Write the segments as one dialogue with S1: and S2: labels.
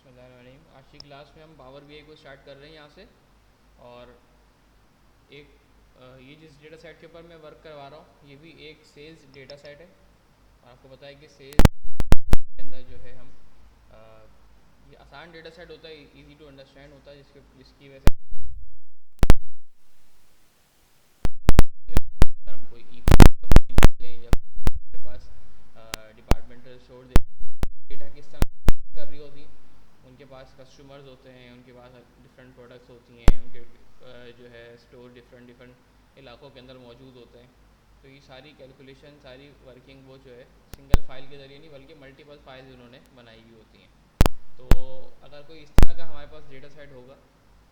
S1: बिस्मिल्लाहिर्रहमानिर्रहीम। आज की क्लास में हम पावर बीआई को स्टार्ट कर रहे हैं यहाँ से। और एक ये जिस डेटा सेट के ऊपर मैं वर्क करवा रहा हूँ ये भी एक सेल्स डेटा सेट है। आपको पता है कि सेल्स के अंदर जो है हम अ, ये आसान डेटा सेट होता है, इजी टू अंडरस्टैंड होता है, जिसकी वजह से अगर हम कोई ई कंपनी लें या के पास डिपार्टमेंटल स्टोर डेटा किस तरह कर रही होती, उनके पास कस्टमर्स होते हैं, उनके पास डिफरेंट प्रोडक्ट्स होती हैं, उनके जो है स्टोर डिफरेंट डिफरेंट इलाकों के अंदर मौजूद होते हैं। तो ये सारी कैलकुलेशन, सारी वर्किंग वो जो है सिंगल फाइल के ज़रिए नहीं बल्कि मल्टीपल फाइल्स उन्होंने बनाई हुई होती हैं। तो अगर कोई इस तरह का हमारे पास डेटा सेट होगा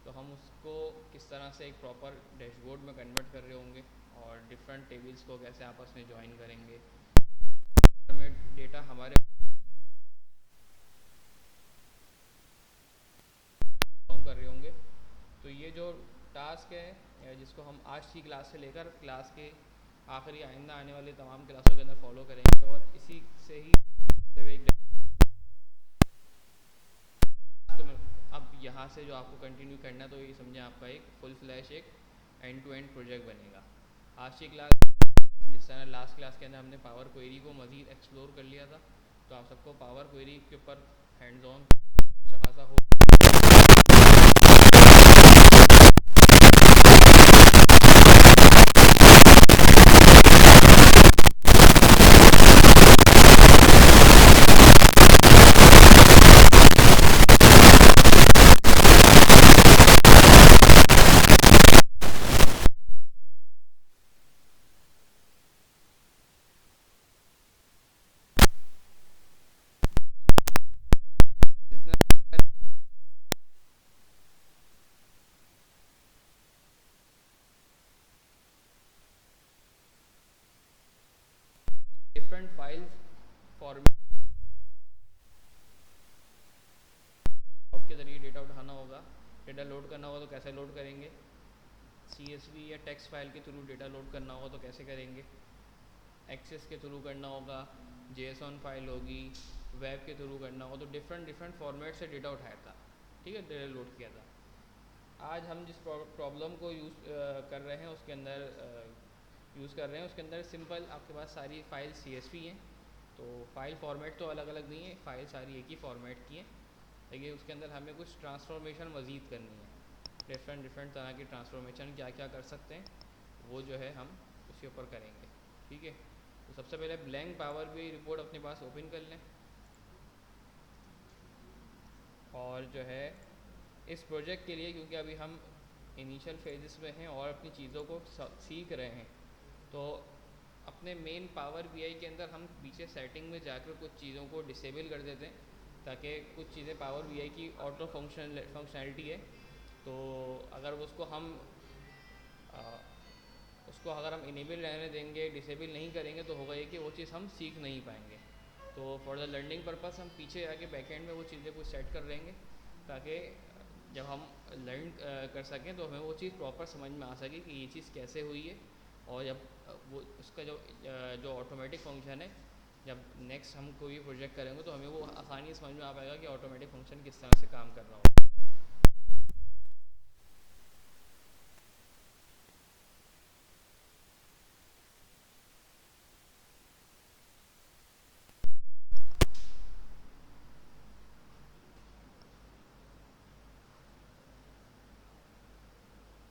S1: तो हम उसको किस तरह से एक प्रॉपर डैशबोर्ड में कन्वर्ट कर रहे होंगे और डिफरेंट टेबल्स को कैसे आपस में ज्वाइन करेंगे, में डेटा हमारे कर रहे होंगे। तो ये जो टास्क है जिसको हम आज की क्लास से लेकर क्लास के आखिरी आइंदा आने वाले तमाम क्लासों के अंदर फॉलो करेंगे और इसी से ही एक तो अब यहाँ से जो आपको कंटिन्यू करना तो ये समझें आपका एक फुल फ्लैश एक एंड टू एंड प्रोजेक्ट बनेगा। आज की क्लास जिस तरह लास्ट क्लास के अंदर हमने पावर क्वेरी को मज़ीद एक्सप्लोर कर लिया था, तो आप सबको पावर क्वेरी के ऊपर हैंड्स ऑन अच्छा खासा हो डिफरेंट फाइल्स फॉर्मेट के ज़रिए डेटा उठाना होगा। डेटा लोड करना होगा तो कैसे लोड करेंगे, CSV या टेक्स्ट फाइल के थ्रू डेटा लोड करना होगा तो कैसे करेंगे, एक्सेस के थ्रू करना होगा, JSON फाइल होगी, वेब के थ्रू करना होगा। तो डिफरेंट डिफरेंट फॉर्मेट से डेटा उठाया था, ठीक है, डेटा लोड किया था। आज हम जिस प्रॉब्लम को यूज़ कर रहे हैं उसके अंदर सिंपल आपके पास सारी फाइल CSV हैं। तो फाइल फॉर्मेट तो अलग अलग नहीं है, फाइल सारी एक ही फॉर्मेट की है, लेकिन उसके अंदर हमें कुछ ट्रांसफॉर्मेशन मज़ीद करनी है। डिफरेंट डिफरेंट तरह की ट्रांसफॉर्मेशन क्या क्या कर सकते हैं वो जो है हम उसके ऊपर करेंगे, ठीक है। तो सबसे पहले ब्लैंक पावर भी रिपोर्ट अपने पास ओपन कर लें और जो है इस प्रोजेक्ट के लिए, क्योंकि अभी हम इनिशियल फेजेस में हैं और अपनी चीज़ों को सीख रहे हैं, तो अपने मेन पावर बीआई के अंदर हम पीछे सेटिंग में जाकर कुछ चीज़ों को डिसेबल कर देते हैं ताकि कुछ चीज़ें पावर बीआई की ऑटो फंक्शनैलिटी है, तो अगर उसको हम आ, उसको अगर हम इनेबल रहने देंगे, डिसेबल नहीं करेंगे, तो होगा ये कि वो चीज़ हम सीख नहीं पाएंगे। तो फॉर द लर्निंग पर्पस हम पीछे आके बैकएंड में वो चीज़ें कुछ सेट कर देंगे ताकि जब हम लर्न कर सकें तो हमें वो चीज़ प्रॉपर समझ में आ सके कि ये चीज़ कैसे हुई है। और जब वो उसका जो ऑटोमेटिक फंक्शन है, जब नेक्स्ट हम कोई प्रोजेक्ट करेंगे तो हमें वो आसानी से समझ में आ पाएगा कि ऑटोमेटिक फंक्शन किस तरह से काम कर रहा हो।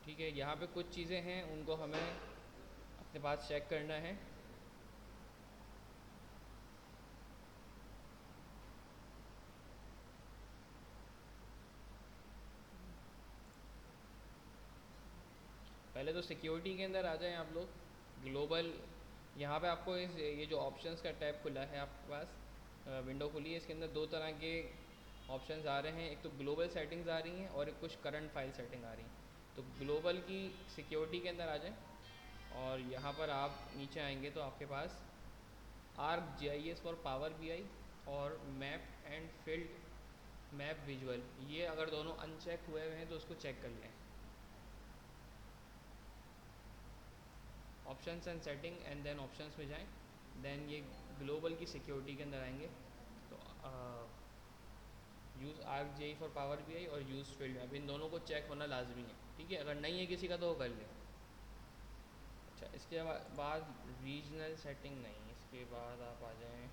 S1: ठीक है, यहाँ पे कुछ चीज़ें हैं उनको हमें अपने पास चेक करना है। पहले तो सिक्योरिटी के अंदर आ जाएं आप लोग, ग्लोबल। यहाँ पे आपको ये जो ऑप्शंस का टैब खुला है आपके पास, विंडो खुली है, इसके अंदर दो तरह के ऑप्शंस आ रहे हैं। एक तो ग्लोबल सेटिंग्स आ रही हैं और एक कुछ करंट फाइल सेटिंग आ रही हैं। तो ग्लोबल की सिक्योरिटी के अंदर आ जाएं और यहाँ पर आप नीचे आएंगे तो आपके पास ArcGIS फॉर पावर बीआई और map and field map visual, ये अगर दोनों अनचेक हुए हुए हैं तो उसको चेक कर लें। Options and setting and then options में जाएं, देन ये ग्लोबल की सिक्योरिटी के अंदर आएंगे तो यूज़ आर्क जेई फॉर पावर बीआई और यूज फील्ड में, अब इन दोनों को चेक होना लाजमी है, ठीक है। अगर नहीं है किसी का तो वो कर ले। अच्छा, इसके बाद रीजनल सेटिंग नहीं, इसके बाद आप आ जाएं,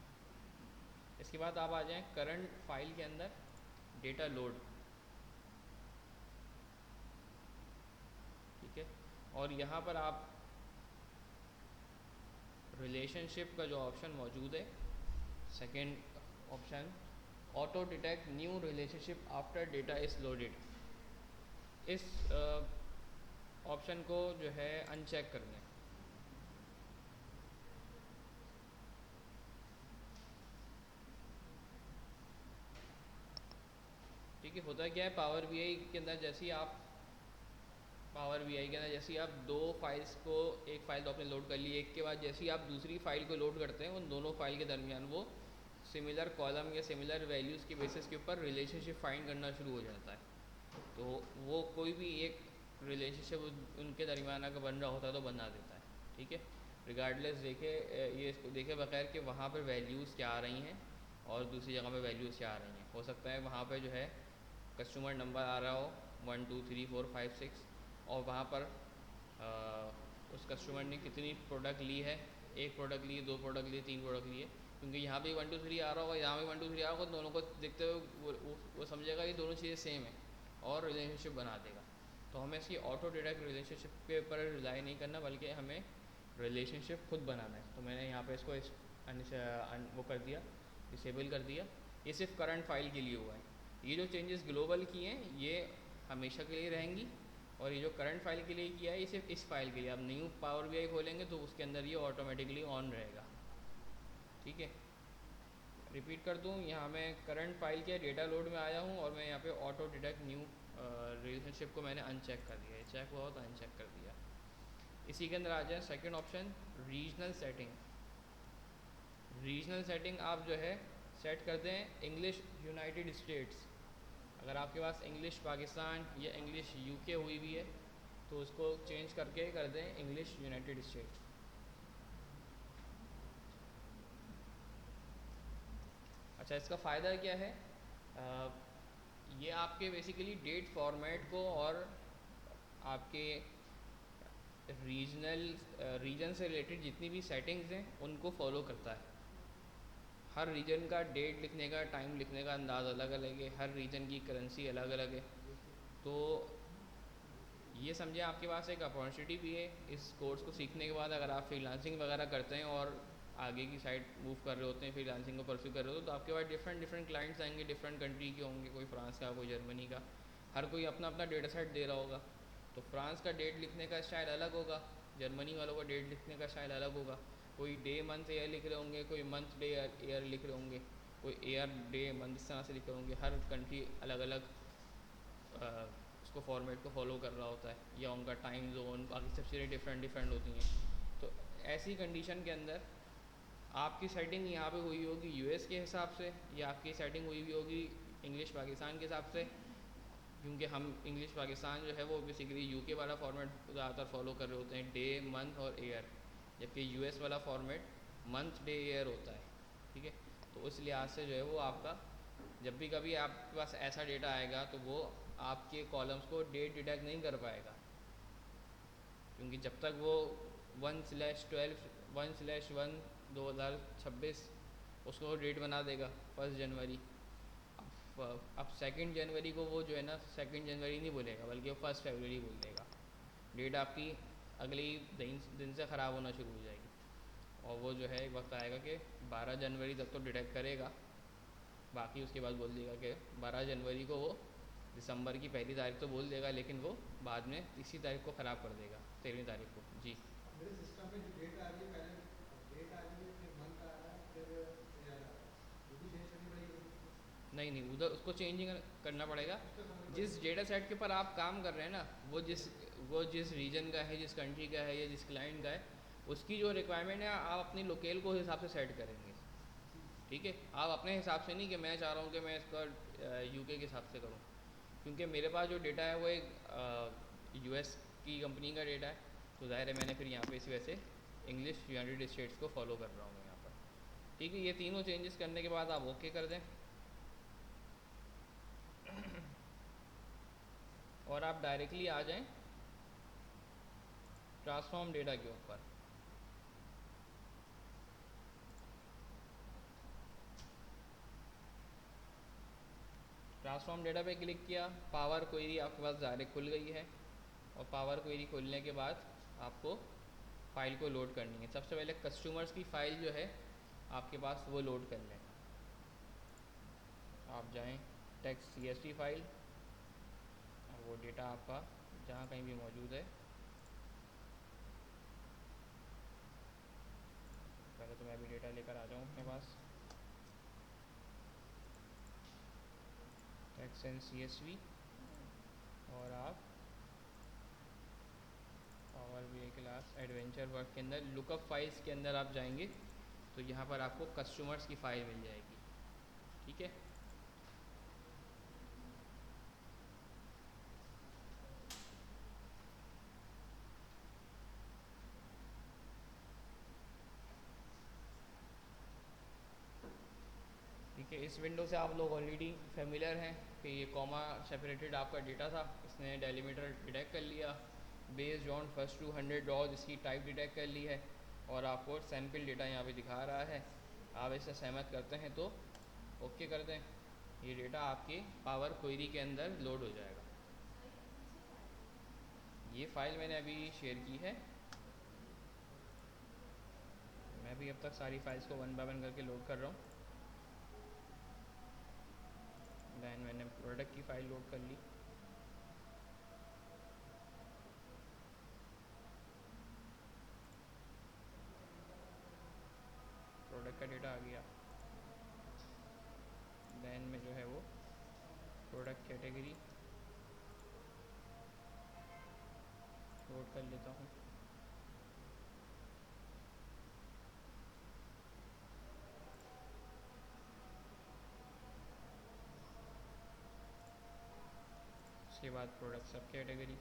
S1: इसके बाद आप आ जाएं करंट फाइल के अंदर डेटा लोड, ठीक है। और यहाँ पर आप रिलेशनशिप का जो ऑप्शन मौजूद है, second option, auto detect new relationship after data is loaded, इस ऑप्शन को जो है अनचेक कर लें। ठीक है। होता क्या है, पावर बीआई के अंदर जैसे ही आप दो फाइल्स को, एक फाइल तो आपने लोड कर ली, एक के बाद जैसे ही आप दूसरी फाइल को लोड करते हैं, उन दोनों फाइल के दरमियान वो सिमिलर कॉलम या सिमिलर वैल्यूज़ की बेसिस के ऊपर रिलेशनशिप फाइंड करना शुरू हो जाता है। तो वो कोई भी एक रिलेशनशिप उनके दरमियान अगर बन रहा होता है तो बना देता है, ठीक है। रिगार्डलेस देखे, ये इसको देखे बगैर कि वहाँ पर वैल्यूज़ क्या आ रही हैं और दूसरी जगह पर वैल्यूज़ क्या आ रही हैं। हो सकता है वहाँ पर जो है कस्टमर नंबर आ रहा हो 1 2 3 4 5 6, और वहाँ पर उस कस्टमर ने कितनी प्रोडक्ट ली है, एक प्रोडक्ट ली, दो प्रोडक्ट लिए, तीन प्रोडक्ट लिए, क्योंकि यहाँ भी 1 2 3 आ रहा होगा, यहाँ भी 1 2 3 आ रहा होगा, दोनों को देखते हुए वो समझेगा ये दोनों चीज़ें सेम है और रिलेशनशिप बना देगा। तो हमें इसकी ऑटो डिटेक्ट रिलेशनशिप के ऊपर रिलाई नहीं करना, बल्कि हमें रिलेशनशिप खुद बनाना है। तो मैंने यहाँ पे इसको वो कर दिया, डिसेबल कर दिया। ये सिर्फ करंट फाइल के लिए हुआ है। ये जो चेंजेस ग्लोबल किए हैं ये हमेशा के लिए रहेंगी, और ये जो करंट फाइल के लिए किया है ये सिर्फ इस फाइल के लिए। अब न्यू पावर बीआई खोलेंगे तो उसके अंदर ये ऑटोमेटिकली ऑन रहेगा, ठीक है। रिपीट कर दूँ, यहाँ मैं करंट फाइल के डेटा लोड में आया हूँ और मैं यहाँ पे ऑटो डिटेक्ट न्यू रिलेशनशिप को मैंने अनचेक कर दिया है, चेक हुआ तो अनचेक कर दिया। इसी के अंदर आ जाए second option, regional setting. Regional setting आप जो है सेट कर दें इंग्लिश यूनाइटेड स्टेट्स। अगर आपके पास इंग्लिश पाकिस्तान या इंग्लिश यूके हुई भी है तो उसको चेंज करके कर दें इंग्लिश यूनाइटेड स्टेट्स। अच्छा, इसका फ़ायदा क्या है? ये आपके बेसिकली डेट फॉर्मेट को और आपके रीजन से रिलेटेड जितनी भी सेटिंग्स हैं उनको फॉलो करता है। हर रीजन का डेट लिखने का, टाइम लिखने का अंदाज़ अलग अलग है, हर रीजन की करेंसी अलग अलग है। तो ये समझे आपके पास एक अपॉर्चुनिटी भी है इस कोर्स को सीखने के बाद। अगर आप फ्रीलांसिंग वगैरह करते हैं और आगे की साइड मूव कर रहे होते हैं, फ्रीलांसिंग को परस्यू कर रहे हो, तो आपके पास डिफरेंट क्लाइंट्स आएंगे, डिफरेंट कंट्री के होंगे, कोई फ्रांस का, कोई जर्मनी का, हर कोई अपना अपना डेटा सेट दे रहा होगा। तो फ्रांस का डेट लिखने का स्टाइल अलग होगा, जर्मनी वालों का डेट लिखने का स्टाइल अलग होगा। कोई डे मंथ ईयर लिख रहे होंगे, कोई मंथ डे ईयर लिख रहे होंगे, कोई ईयर डे मंथ इस तरह से लिख रहे होंगे। हर कंट्री अलग अलग उसको फॉर्मेट को फॉलो कर रहा होता है, या उनका टाइम जोन, बाकी सब चीज़ें डिफरेंट होती हैं। तो ऐसी कंडीशन के अंदर आपकी सेटिंग यहाँ पे हुई होगी यूएस के हिसाब से, या आपकी सेटिंग हुई हुई होगी इंग्लिश पाकिस्तान के हिसाब से, क्योंकि हम इंग्लिश पाकिस्तान जो है वो बेसिकली यूके वाला फॉर्मेट ज़्यादातर फॉलो कर रहे होते हैं, डे मंथ और ईयर, जबकि यूएस वाला फॉर्मेट मंथ डे ईयर होता है, ठीक है। तो उस लिहाज से जो है वो आपका जब भी कभी आपके पास ऐसा डेटा आएगा तो वो आपके कॉलम्स को डेट डिटेक्ट नहीं कर पाएगा, क्योंकि जब तक वो 1/12/1/1/2026 उसको डेट बना देगा 1 जनवरी। अब 2 जनवरी को वो जो है ना 2 जनवरी नहीं बोलेगा, बल्कि वो 1 फरवरी बोल देगा। डेट आपकी अगली दिन से ख़राब होना शुरू हो जाएगी, और वो जो है एक वक्त आएगा कि 12 जनवरी तक तो डिटेक्ट करेगा, बाकी उसके बाद बोल देगा कि 12 जनवरी को वो दिसंबर की पहली तारीख तो बोल देगा, लेकिन वो बाद में इसी तारीख को ख़राब कर देगा, 13वीं तारीख को। जी,
S2: मेरे सिस्टम में जो डेट आ रही है, पहले डेट आ रही है, फिर मंथ आ रहा है, फिर ईयर आ रहा है, वो भी चेंज करनी पड़ेगी।
S1: नहीं नहीं, उधर उसको चेंजिंग करना पड़ेगा।
S2: उसको करनी
S1: जिस
S2: पड़ेगी।
S1: डेटा सेट के ऊपर आप काम कर रहे हैं ना, वो जिस रीजन का है, जिस कंट्री का है, या जिस क्लाइंट का है, उसकी जो रिक्वायरमेंट है आप अपनी लोकेल को उस हिसाब से सेट करेंगे, ठीक है। आप अपने हिसाब से नहीं कि मैं चाह रहा हूँ कि मैं इसका यूके के हिसाब से करूँ, क्योंकि मेरे पास जो डेटा है वो एक यूएस की कंपनी का डेटा है, तो ज़ाहिर है मैंने फिर यहाँ पे इसी वजह से इंग्लिश यूनाइटेड स्टेट्स को फॉलो कर रहा हूँ यहाँ पर, ठीक है। ये तीनों चेंजेस करने के बाद आप ओके कर दें। और आप डायरेक्टली आ जाएं ट्रांसफॉर्म डेटा के ऊपर। ट्रांसफॉर्म डेटा पे क्लिक किया, पावर क्वेरी आपके पास डायरेक्ट खुल गई है। और पावर क्वेरी खोलने के बाद आपको फ़ाइल को लोड करनी है। सबसे पहले कस्टमर्स की फ़ाइल जो है आपके पास वो लोड कर लें। आप जाएं टेक्स्ट CSV फाइल, और वो डेटा आपका जहाँ कहीं भी मौजूद है, पहले तो मैं अभी डेटा लेकर आ जाऊँ अपने पास। टेक्स्ट एंड CSV, और आप power BI class adventure work के अंदर लुकअप फाइल्स के अंदर आप जाएंगे तो यहाँ पर आपको कस्टमर्स की फ़ाइल मिल जाएगी। ठीक है, ठीक है। इस विंडो से आप लोग ऑलरेडी फेमिलियर हैं कि ये कॉमा सेपरेटेड आपका डेटा था, इसने डेलीमीटर डिटेक्ट कर लिया, बेस्ड ऑन फर्स्ट 200 रॉज इसकी टाइप डिटेक्ट कर ली है, और आपको सैम्पल डेटा यहाँ पे दिखा रहा है। आप इसे सहमत करते हैं तो ओके कर दें, ये डेटा आपके पावर क्वेरी के अंदर लोड हो जाएगा। ये फ़ाइल मैंने अभी शेयर की है, मैं भी अब तक सारी फाइल्स को वन बाय वन करके लोड कर रहा हूँ। दैन मैंने प्रोडक्ट की फ़ाइल लोड कर ली। प्रोडक्ट का डेटा आ गया। दैन में जो है वो प्रोडक्ट कैटेगरी लोड कर लेता हूँ। उसके बाद प्रोडक्ट सब कैटेगरी,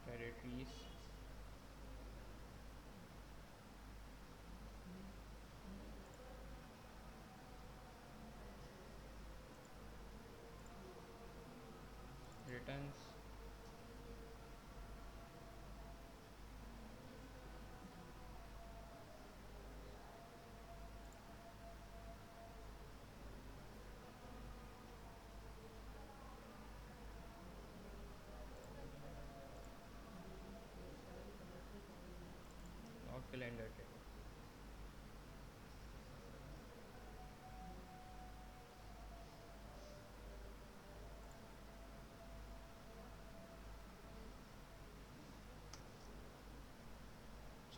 S1: टेरिटरीज, रिटर्न्स, और कैलेंडर टेबल।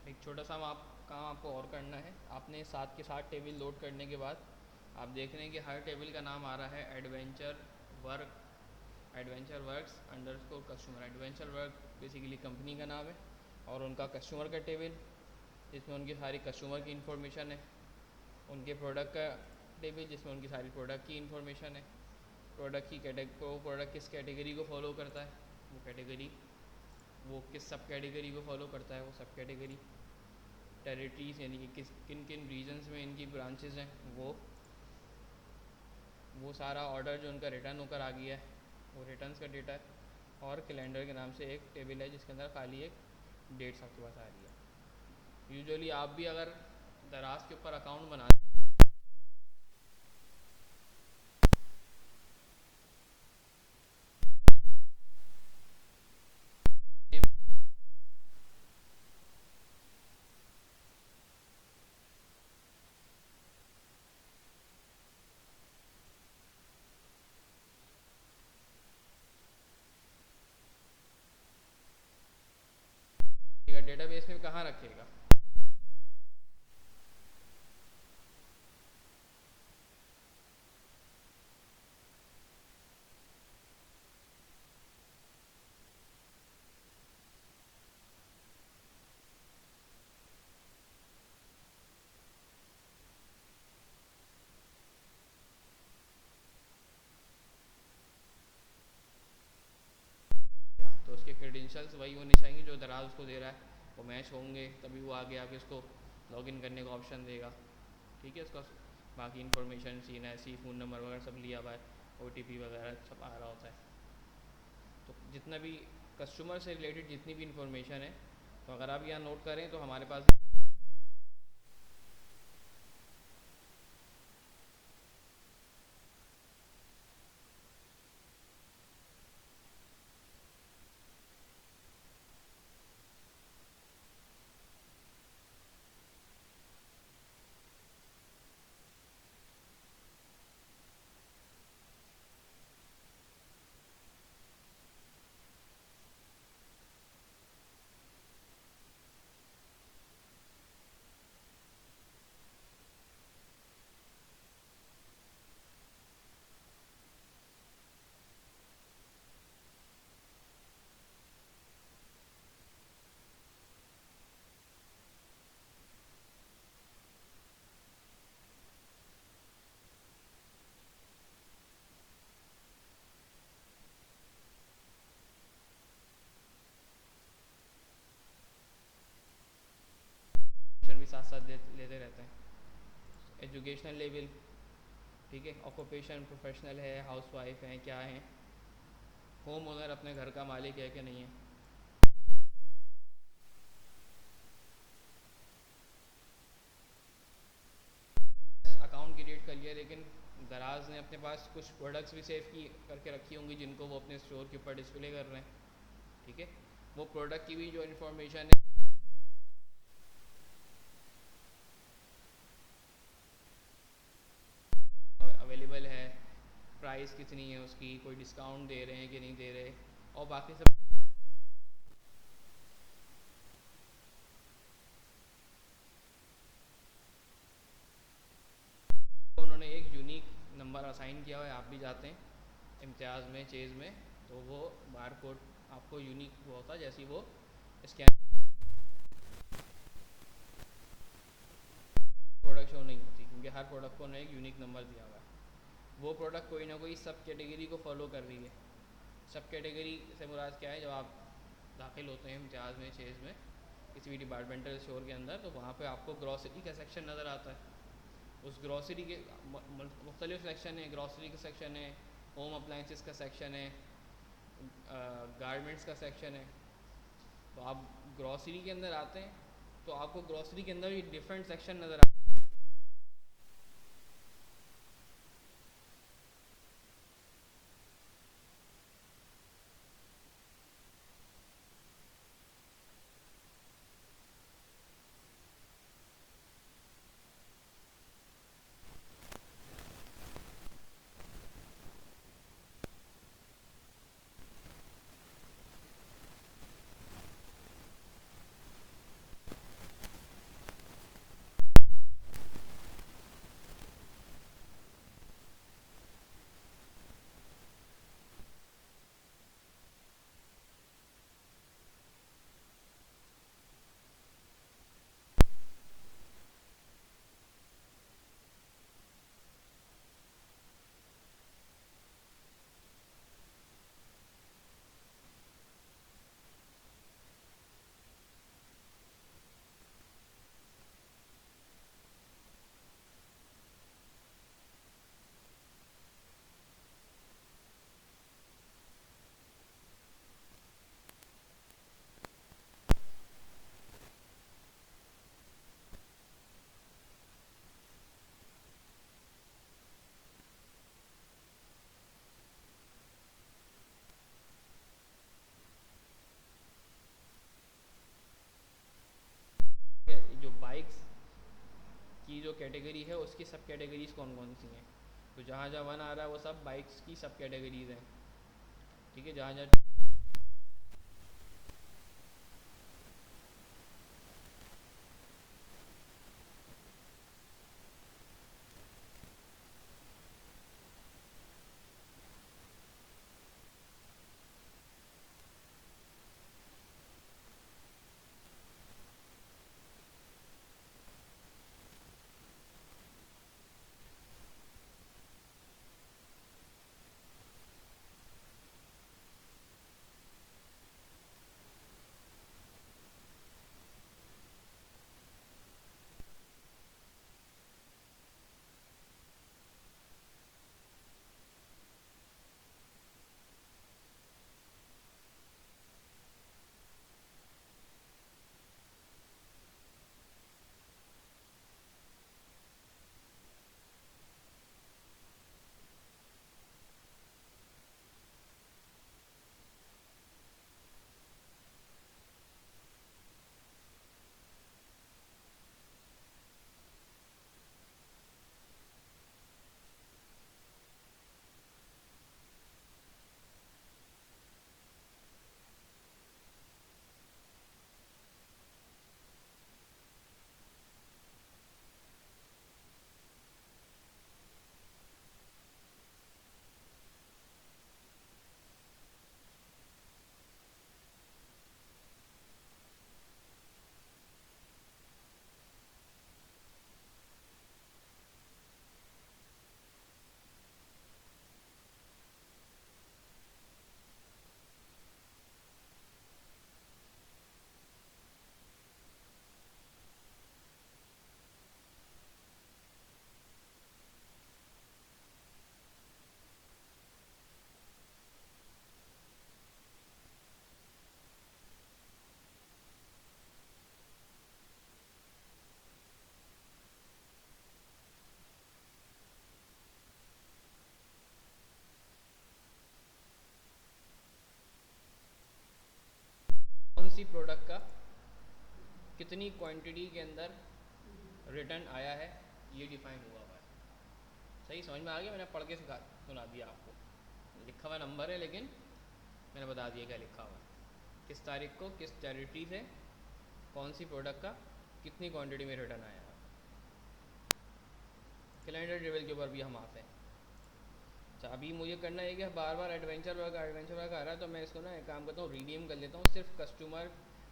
S1: एक छोटा सा काम आपको और करना है। आपने साथ के साथ टेबल लोड करने के बाद आप देख रहे हैं कि हर टेबल का नाम आ रहा है adventure works underscore customer. Adventure work basically company का नाम है, और उनका कस्टमर का टेबल जिसमें उनकी सारी कस्टमर की इन्फॉर्मेशन है। उनके प्रोडक्ट का टेबल जिसमें उनकी सारी प्रोडक्ट की इन्फॉर्मेशन है। प्रोडक्ट की प्रोडक्ट किस कैटेगरी को फॉलो करता है वो कैटेगरी, वो किस सब कैटेगरी को फॉलो करता है वो सब कैटेगरी। टेरिटरीज यानी कि किन किन रीजन्स में इनकी ब्रांचेस हैं वो सारा ऑर्डर जो उनका रिटर्न होकर आ गया है वो रिटर्न्स का डेटा है। और कैलेंडर के नाम से एक टेबल है जिसके अंदर खाली एक डेट्स आपके पास आ रही है। यूजुअली आप भी अगर दराज के ऊपर अकाउंट बना डेटाबेस में कहाँ रखेगा। क्रेडेंशियल्स वही होने चाहिए जो दराज उसको दे रहा है, वो मैच होंगे तभी वो आगे आके उसको लॉगिन करने का ऑप्शन देगा। ठीक है, उसका बाकी इन्फॉर्मेशन सीन ऐसी फ़ोन नंबर वगैरह सब लिया हुआ है, OTP वगैरह सब आ रहा होता है। तो जितना भी कस्टमर से रिलेटेड जितनी भी इंफॉर्मेशन है, तो अगर आप यहाँ नोट करें तो हमारे पास भी साथ साथ लेते रहते हैं। एजुकेशनल लेवल, ठीक है, ऑक्यूपेशन प्रोफेशनल है, हाउस वाइफ है, क्या है, होम ओनर अपने घर का मालिक है कि नहीं है। अकाउंट क्रिएट कर लिया, लेकिन दराज ने अपने पास कुछ प्रोडक्ट्स भी सेव की करके रखी होंगी जिनको वो अपने स्टोर के ऊपर डिस्प्ले कर रहे हैं। ठीक है, वो प्रोडक्ट की भी जो इन्फॉर्मेशन है अवेलेबल है, प्राइस कितनी है उसकी, कोई डिस्काउंट दे रहे हैं कि नहीं दे रहे, और बाकी सब उन्होंने एक यूनिक नंबर असाइन किया हुआ है। आप भी जाते हैं इम्तियाज़ में, चेज़ में, तो वो बार कोड आपको यूनिक वो होता है, जैसी वो स्कैन प्रोडक्ट शो नहीं होती, क्योंकि हर प्रोडक्ट को उन्होंने एक यूनिक नंबर दिया हुआ है। वो प्रोडक्ट कोई ना कोई सब कैटेगरी को फॉलो कर रही है। सब कैटेगरी से मुराद क्या है, जब आप दाखिल होते हैं इम्तियाज़ में, चेज़ में, किसी भी डिपार्टमेंटल स्टोर के अंदर, तो वहाँ पे आपको ग्रॉसरी का सेक्शन नज़र आता है। उस ग्रॉसरी के मुख्तलिफ सेक्शन है, ग्रॉसरी का सेक्शन है, होम अप्लाइंसेस का सेक्शन है, गारमेंट्स का सेक्शन है। तो आप ग्रॉसरी के अंदर आते हैं तो आपको ग्रॉसरी के अंदर भी डिफरेंट सेक्शन नज़र है। जो बाइक्स की जो कैटेगरी है उसकी सब कैटेगरीज कौन कौन सी हैं, तो जहाँ जहाँ वन आ रहा है वो सब बाइक्स की सब कैटेगरीज हैं। ठीक है, जहाँ जहाँ सी प्रोडक्ट का कितनी क्वांटिटी के अंदर रिटर्न आया है, ये डिफाइन हुआ हुआ है। सही समझ में आ गया? मैंने पढ़ के सुना दिया आपको, लिखा हुआ नंबर है लेकिन मैंने बता दिया क्या लिखा हुआ है, किस तारीख को किस टेरिटरी से कौन सी प्रोडक्ट का कितनी क्वांटिटी में रिटर्न आया है। कैलेंडर टेबल के ऊपर भी हम आते हैं। अच्छा, अभी मुझे करना है कि बार बार एडवेंचर वर्क आ रहा है, तो मैं इसको ना एक काम करता हूँ, रीनेम कर लेता हूँ, सिर्फ कस्टमर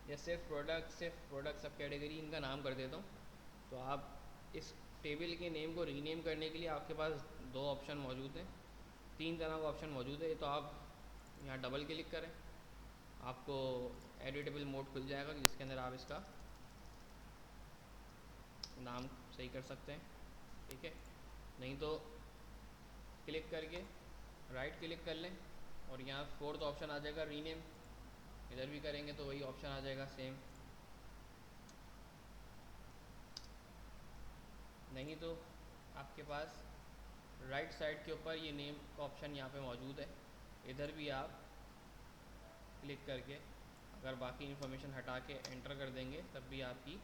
S1: या सिर्फ प्रोडक्ट सब कैटेगरी इनका नाम कर देता हूँ। तो आप इस टेबल के नेम को रीनेम करने के लिए आपके पास दो ऑप्शन मौजूद हैं, तीन तरह का ऑप्शन मौजूद है। तो आप यहाँ डबल क्लिक करें, आपको एडिटेबल मोड खुल जाएगा जिसके अंदर आप इसका नाम सही कर सकते हैं, ठीक है। नहीं तो क्लिक करके राइट क्लिक कर लें और यहाँ फोर्थ ऑप्शन आ जाएगा रीनेम, इधर भी करेंगे तो वही ऑप्शन आ जाएगा सेम। नहीं तो आपके पास राइट साइड के ऊपर ये नेम का ऑप्शन यहाँ पे मौजूद है, इधर भी आप क्लिक करके अगर बाकी इन्फॉर्मेशन हटा के एंटर कर देंगे तब भी आपकी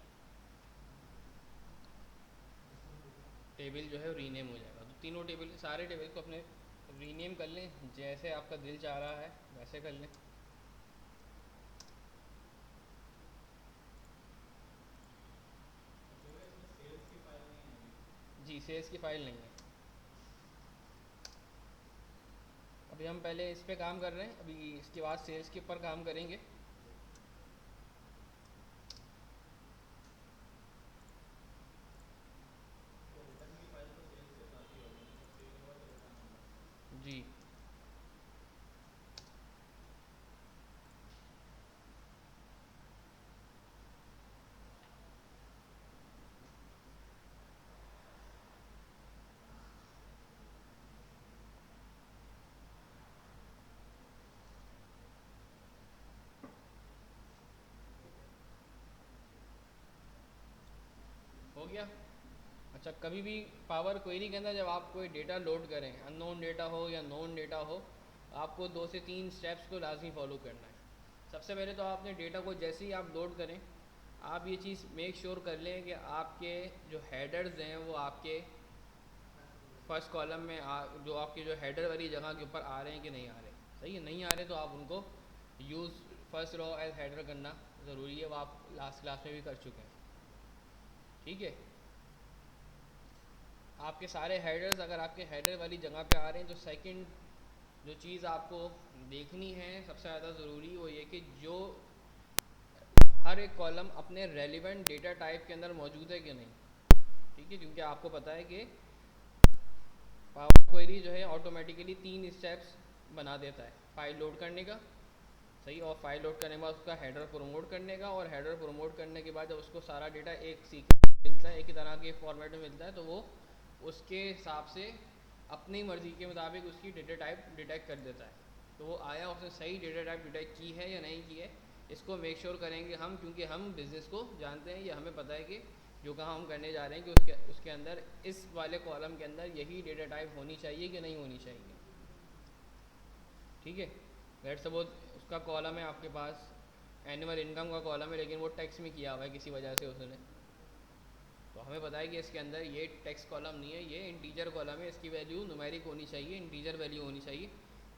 S1: टेबल जो है रीनेम हो जाएगा। तो तीनों टेबल, सारे टेबल को अपने रीनेम कर लें, जैसे आपका दिल चाह रहा है वैसे कर लें। जी, सेल्स की फ़ाइल नहीं है। अभी हम पहले इस पे काम कर रहे हैं, अभी इसके बाद सेल्स के ऊपर काम करेंगे। जी, हो गया। अच्छा, कभी भी पावर क्वेरी के अंदर जब आप कोई डेटा लोड करें, अननोन डेटा हो या नोन डेटा हो, आपको 2 से 3 स्टेप्स को लाजमी फॉलो करना है। सबसे पहले तो आपने डेटा को जैसे ही आप लोड करें, आप ये चीज़ मेक श्योर कर लें कि आपके जो हेडर्स हैं वो आपके फर्स्ट कॉलम में जो आपके जो हेडर वाली जगह के ऊपर आ रहे हैं कि नहीं आ रहे। सही है, नहीं आ रहे तो आप उनको use first row as header करना ज़रूरी है, वो आप लास्ट क्लास में भी कर चुके हैं, ठीक है। आपके सारे हेडर्स अगर आपके हेडर वाली जगह पे आ रहे हैं तो सेकंड जो चीज़ आपको देखनी है सबसे ज़्यादा ज़रूरी वो ये कि जो हर एक कॉलम अपने रेलिवेंट डेटा टाइप के अंदर मौजूद है कि नहीं, ठीक है। क्योंकि आपको पता है कि पावर क्वेरी जो है ऑटोमेटिकली 3 स्टेप्स बना देता है, फाइल लोड करने का, सही, और फाइल लोड करने के बाद उसका हेडर प्रमोट करने का, और हेडर प्रमोट करने के बाद जब उसको सारा डेटा एक सीक्वेंस मिलता है, एक ही तरह के फॉर्मेट में मिलता है, तो वो उसके हिसाब से अपनी मर्ज़ी के मुताबिक उसकी डेटा टाइप डिटेक्ट कर देता है। तो वो आया, उसने सही डेटा टाइप डिटेक्ट की है या नहीं की है, इसको मेक श्योर करेंगे हम, क्योंकि हम बिज़नेस को जानते हैं, ये हमें पता है कि जो काम हम करने जा रहे हैं कि उसके अंदर इस वाले कॉलम के अंदर यही डेटा टाइप होनी चाहिए कि नहीं होनी चाहिए, ठीक है। लेट्स सपोज उसका कॉलम है आपके पास, एनुअल इनकम का कॉलम है, लेकिन वो टैक्स में किया हुआ है किसी वजह से उसने, तो हमें पता है कि इसके अंदर ये टेक्स्ट कॉलम नहीं है, ये इंटीजर कॉलम है, इसकी वैल्यू न्यूमेरिक होनी चाहिए, इंटीजर वैल्यू होनी चाहिए।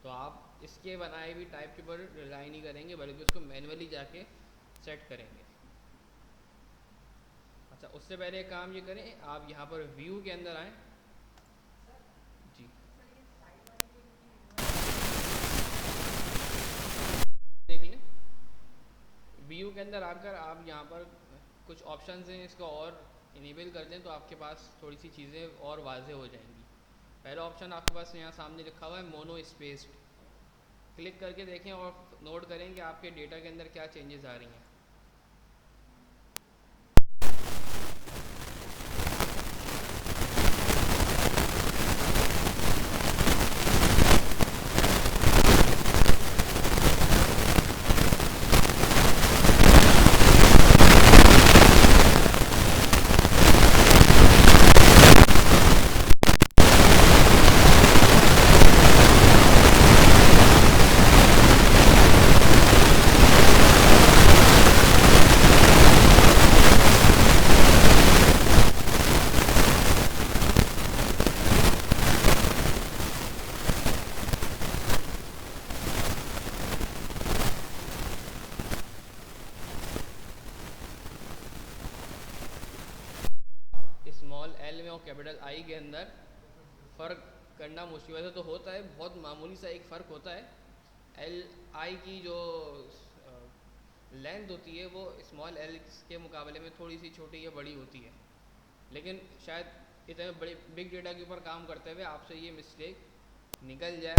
S1: तो आप इसके बनाए हुई टाइप के ऊपर रिलाई नहीं करेंगे, बल्कि उसको मैनुअली जाके सेट करेंगे। अच्छा, उससे पहले एक काम ये करें, आप यहाँ पर व्यू के अंदर आएँ। जी, देख लें, व्यू के अंदर आकर आप यहाँ पर कुछ ऑप्शंस हैं, इसको और इनेबल कर दें तो आपके पास थोड़ी सी चीज़ें और वाज़ेह हो जाएंगी। पहला ऑप्शन आपके पास यहाँ सामने लिखा हुआ है मोनो स्पेस्ड, क्लिक करके देखें और नोट करें कि आपके डेटा के अंदर क्या चेंजेस आ रही हैं। एल में और कैपिटल आई के अंदर फ़र्क करना मुश्किल वैसे तो होता है, बहुत मामूली सा एक फ़र्क होता है। एल आई की जो लेंथ होती है वो स्मॉल एल के मुकाबले में थोड़ी सी छोटी या बड़ी होती है, लेकिन शायद इतने बड़े बिग डेटा के ऊपर काम करते हुए आपसे ये मिस्टेक निकल जाए।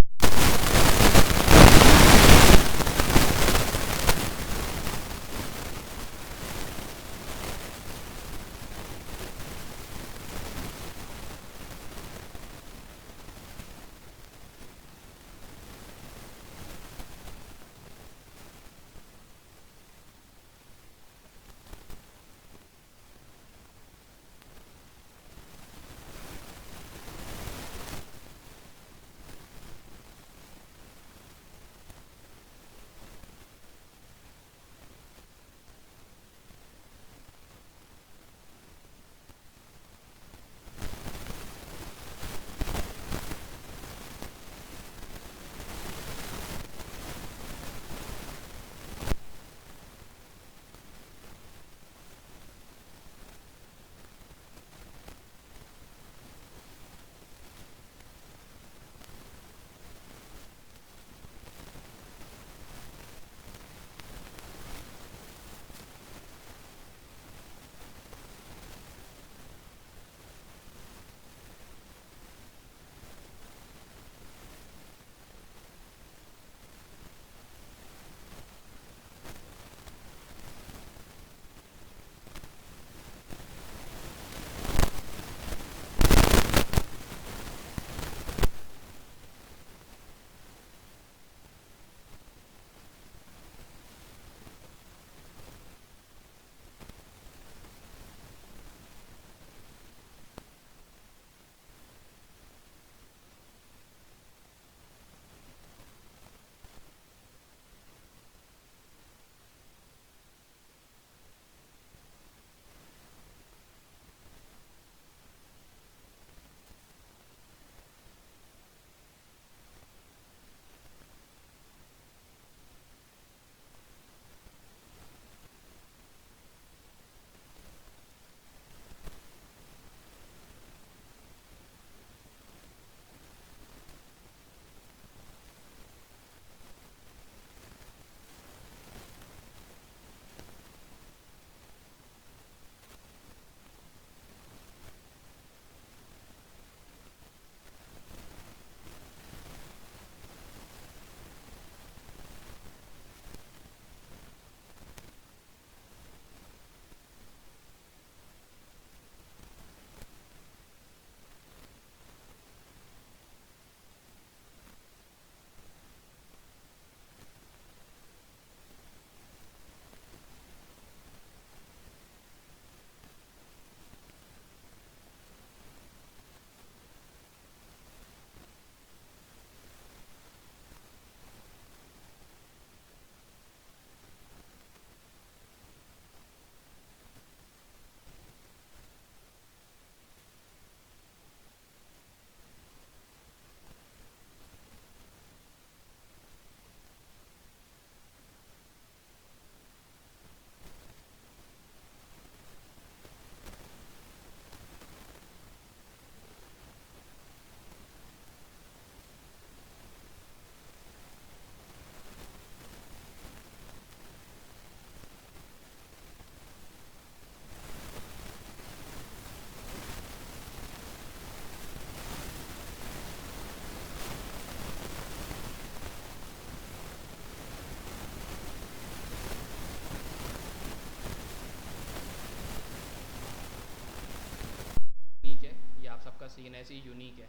S1: यूनिक है, ये आप सबका सीन ऐसे ही यूनिक है,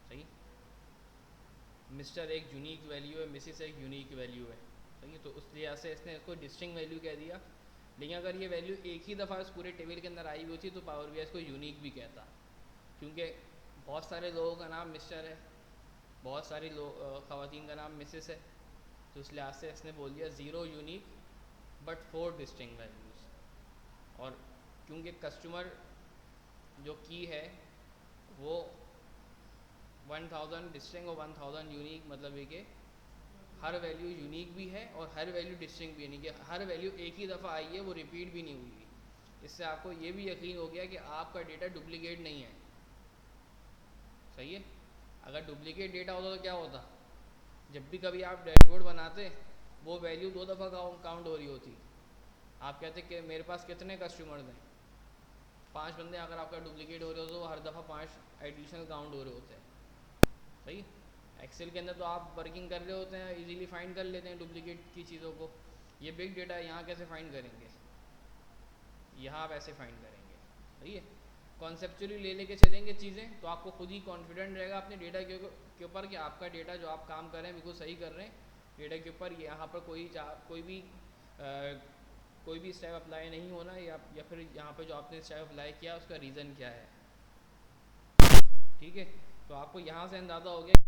S1: सही। मिस्टर एक यूनिक वैल्यू है, मिसिस एक यूनिक वैल्यू है, सही। तो उस लिहाज से इसने इसको डिस्टिंग वैल्यू कह दिया, लेकिन अगर ये वैल्यू एक ही दफ़ा इस पूरे टेबल के अंदर आई हुई होती तो पावर बी इसको यूनिक भी कहता, क्योंकि बहुत सारे लोगों का नाम मिस्टर है, बहुत सारी ख़वातीन का नाम मिसिस है, तो इस लिहाज से इसने बोल दिया zero unique but 4 distinct values. और क्योंकि कस्टमर जो की है वो 1000 डिस्टिंग और 1000 यूनिक, मतलब ये कि हर वैल्यू यूनिक भी है और हर वैल्यू डिस्टिंग भी है, नहीं कि हर वैल्यू एक ही दफ़ा आई है, वो रिपीट भी नहीं हुई। इससे आपको ये भी यकीन हो गया कि आपका डेटा डुप्लीकेट नहीं है। सही है। अगर डुप्लीकेट डेटा होता तो क्या होता, जब भी कभी आप डैशबोर्ड बनाते वो वैल्यू 2 दफ़ा काउंट हो रही होती। आप कहते कि मेरे पास कितने कस्टमर्स हैं, 5 बंदे, अगर आपका डुप्लीकेट हो रहे हो तो हर दफ़ा 5 एडिशनल काउंट हो रहे होते हैं। सही है। एक्सेल के अंदर तो आप वर्किंग कर रहे होते हैं, इजीली फाइंड कर लेते हैं डुप्लीकेट की चीज़ों को। ये बिग डेटा है, यहाँ कैसे फाइंड करेंगे, यहाँ आप ऐसे फाइंड करेंगे। सही है। कॉन्सेप्चुअली ले लेके चलेंगे चीज़ें तो आपको खुद ही कॉन्फिडेंट रहेगा अपने डेटा के ऊपर कि आपका डेटा जो आप काम कर रहे हैं बिल्कुल सही कर रहे हैं। डेटा के ऊपर यहाँ पर कोई भी स्टेप अप्लाई नहीं होना, या फिर यहाँ पर जो आपने स्टेप अप्लाई किया उसका रीज़न क्या है। ठीक है। तो आपको यहाँ से अंदाज़ा हो गया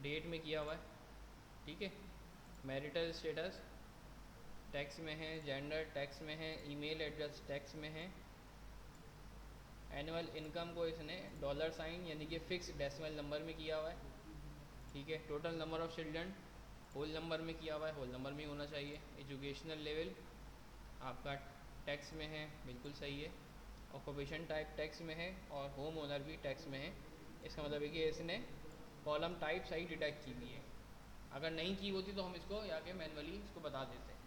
S1: डेट में किया हुआ है। ठीक है। मैरिटल स्टेटस टैक्स में है, जेंडर टैक्स में है, ईमेल एड्रेस टैक्स में है, एनुअल इनकम को इसने डॉलर साइन यानी कि फिक्स डेसिमल नंबर में किया हुआ है, ठीक है। Total number of children whole number में किया हुआ है, होल नंबर में ही होना चाहिए। एजुकेशनल लेवल आपका टैक्स में है, बिल्कुल सही है। ऑक्यूपेशन टाइप टैक्स में है और होम ओनर भी टैक्स में है। इसका मतलब है कि इसने कॉलम टाइप सही डिटेक्ट की हुई है। अगर नहीं की होती तो हम इसको या के मैनुअली इसको बता देते।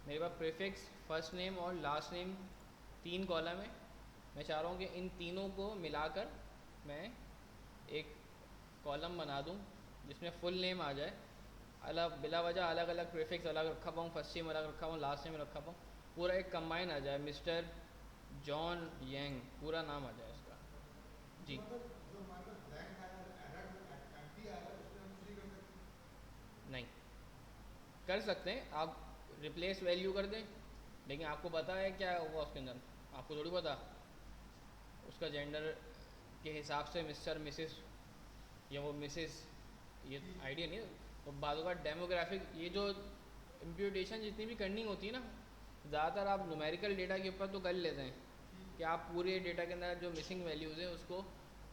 S1: मेरे पास प्रीफिक्स, फर्स्ट नेम और लास्ट नेम 3 कॉलम है। मैं चाह रहा हूँ कि इन तीनों को मिलाकर मैं एक कॉलम बना दूँ जिसमें फुल नेम आ जाए, अलग बिला वजह अलग अलग प्रीफिक्स अलग रखा पाऊँ, फर्स्ट नेम अलग रखा पाऊँ, लास्ट नेम रखा पाऊँ, पूरा एक कंबाइन आ जाए, मिस्टर जॉन यंग पूरा नाम आ जाए उसका।
S2: तो
S1: जी
S2: मतलब जो हमारे पास ब्लैंक आया है, एरर एम्प्टी आया है, उसमें हम कुछ नहीं कर सकते।
S1: नहीं, कर सकते हैं आप रिप्लेस वैल्यू कर दें, लेकिन आपको पता है क्या होगा उसके अंदर? आपको थोड़ी पता। उसका जेंडर के हिसाब से मिस्टर मिसेस या वो मिसेस, ये आइडिया नहीं है। तो बाद का डेमोग्राफिक, ये जो इम्प्यूटेशन जितनी भी करनी होती है ना, ज़्यादातर आप न्यूमेरिकल डेटा के ऊपर तो कर लेते हैं कि आप पूरे डेटा के अंदर जो मिसिंग वैल्यूज़ हैं उसको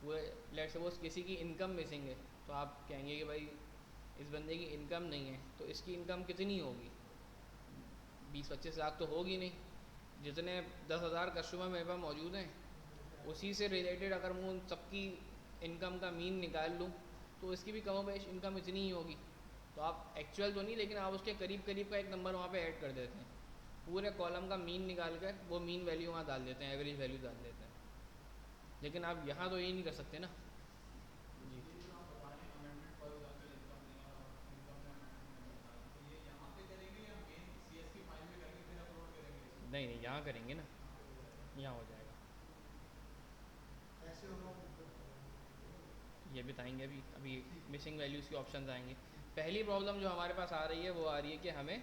S1: पूरे, लेट सपोज किसी की इनकम मिसिंग है तो आप कहेंगे कि भाई इस बंदे की इनकम नहीं है, तो इसकी इनकम कितनी होगी? 20-25 लाख तो होगी नहीं। जितने 10,000 कस्टमर मेरे पास मौजूद हैं उसी से रिलेटेड अगर मैं उन सबकी इनकम का मीन निकाल लूँ तो इसकी भी कम बेश इनकम इतनी ही होगी। तो आप एक्चुअल तो नहीं, लेकिन आप उसके करीब करीब का एक नंबर वहाँ पे ऐड कर देते हैं, पूरे कॉलम का मीन निकाल कर वो मीन वैल्यू वहाँ डाल देते हैं, एवरेज वैल्यू डाल देते हैं। लेकिन आप यहाँ तो ये नहीं कर सकते ना। जी
S2: ये जो आप बता रहे हैं अमेंडमेंट, फॉर एग्जांपल इनकम नहीं है और इनकम में अमेंडमेंट करना चाह रहे हैं, तो ये यहाँ पे करेंगे या मेन सीएसवी फाइल में करके फिर अपलोड करेंगे इसको?
S1: नहीं नहीं, यहाँ करेंगे ना,
S2: यहाँ पे हो जाएगा।
S1: यहाँ हो जाएगा।
S2: कैसे होगा वो मतलब
S1: ये बताएंगे अभी अभी
S2: ठीक
S1: मिसिंग वैल्यूज़ के ऑप्शन आएंगे।
S2: ठीक।
S1: पहली प्रॉब्लम जो हमारे पास आ रही है वो आ रही है कि हमें